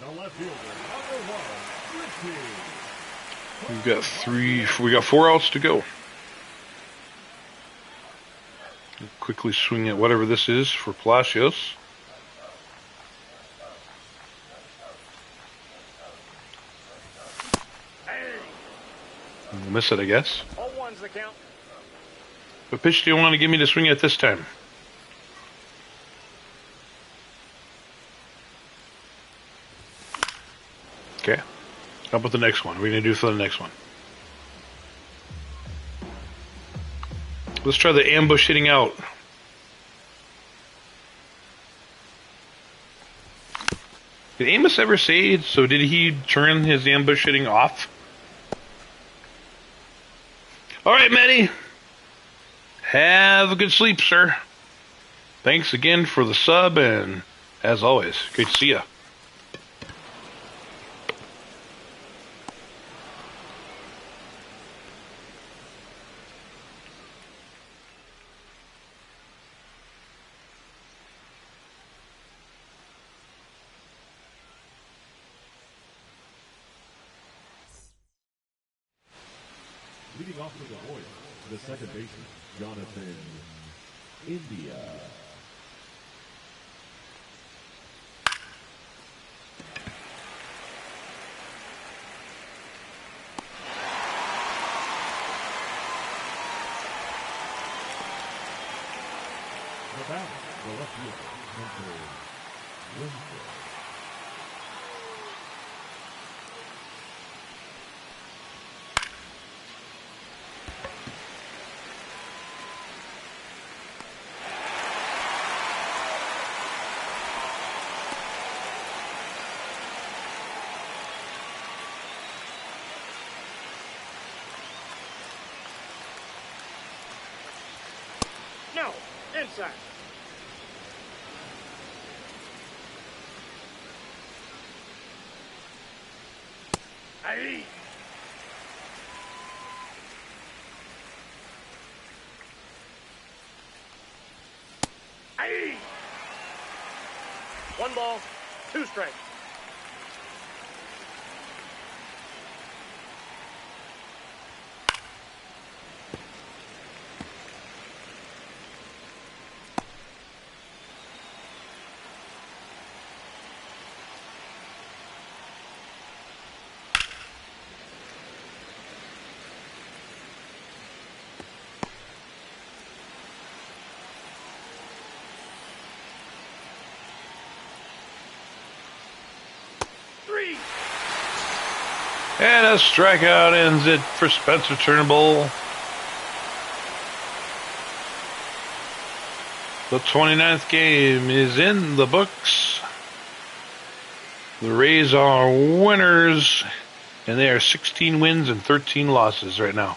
The left fielder, number 1, Richie. we got 4 outs to go. Quickly swing at whatever this is for Palacios. We'll miss it, I guess. All one's the count. What pitch do you want to give me to swing at this time? Okay. How about the next one? What are we going to do for the next one? Let's try the ambush hitting out. Did Amos ever say, so did he turn his ambush hitting off? Alright, Matty. Have a good sleep, sir. Thanks again for the sub, and as always, great to see ya. Leading off for the Royals, the second baseman, Jonathan India. The batter, the left fielder, Hunter Winslow. No, inside. Aye. Aye. 1 ball, 2 strikes. And a strikeout ends it for Spencer Turnbull. The 29th game is in the books. The Rays are winners, and they are 16 wins and 13 losses right now.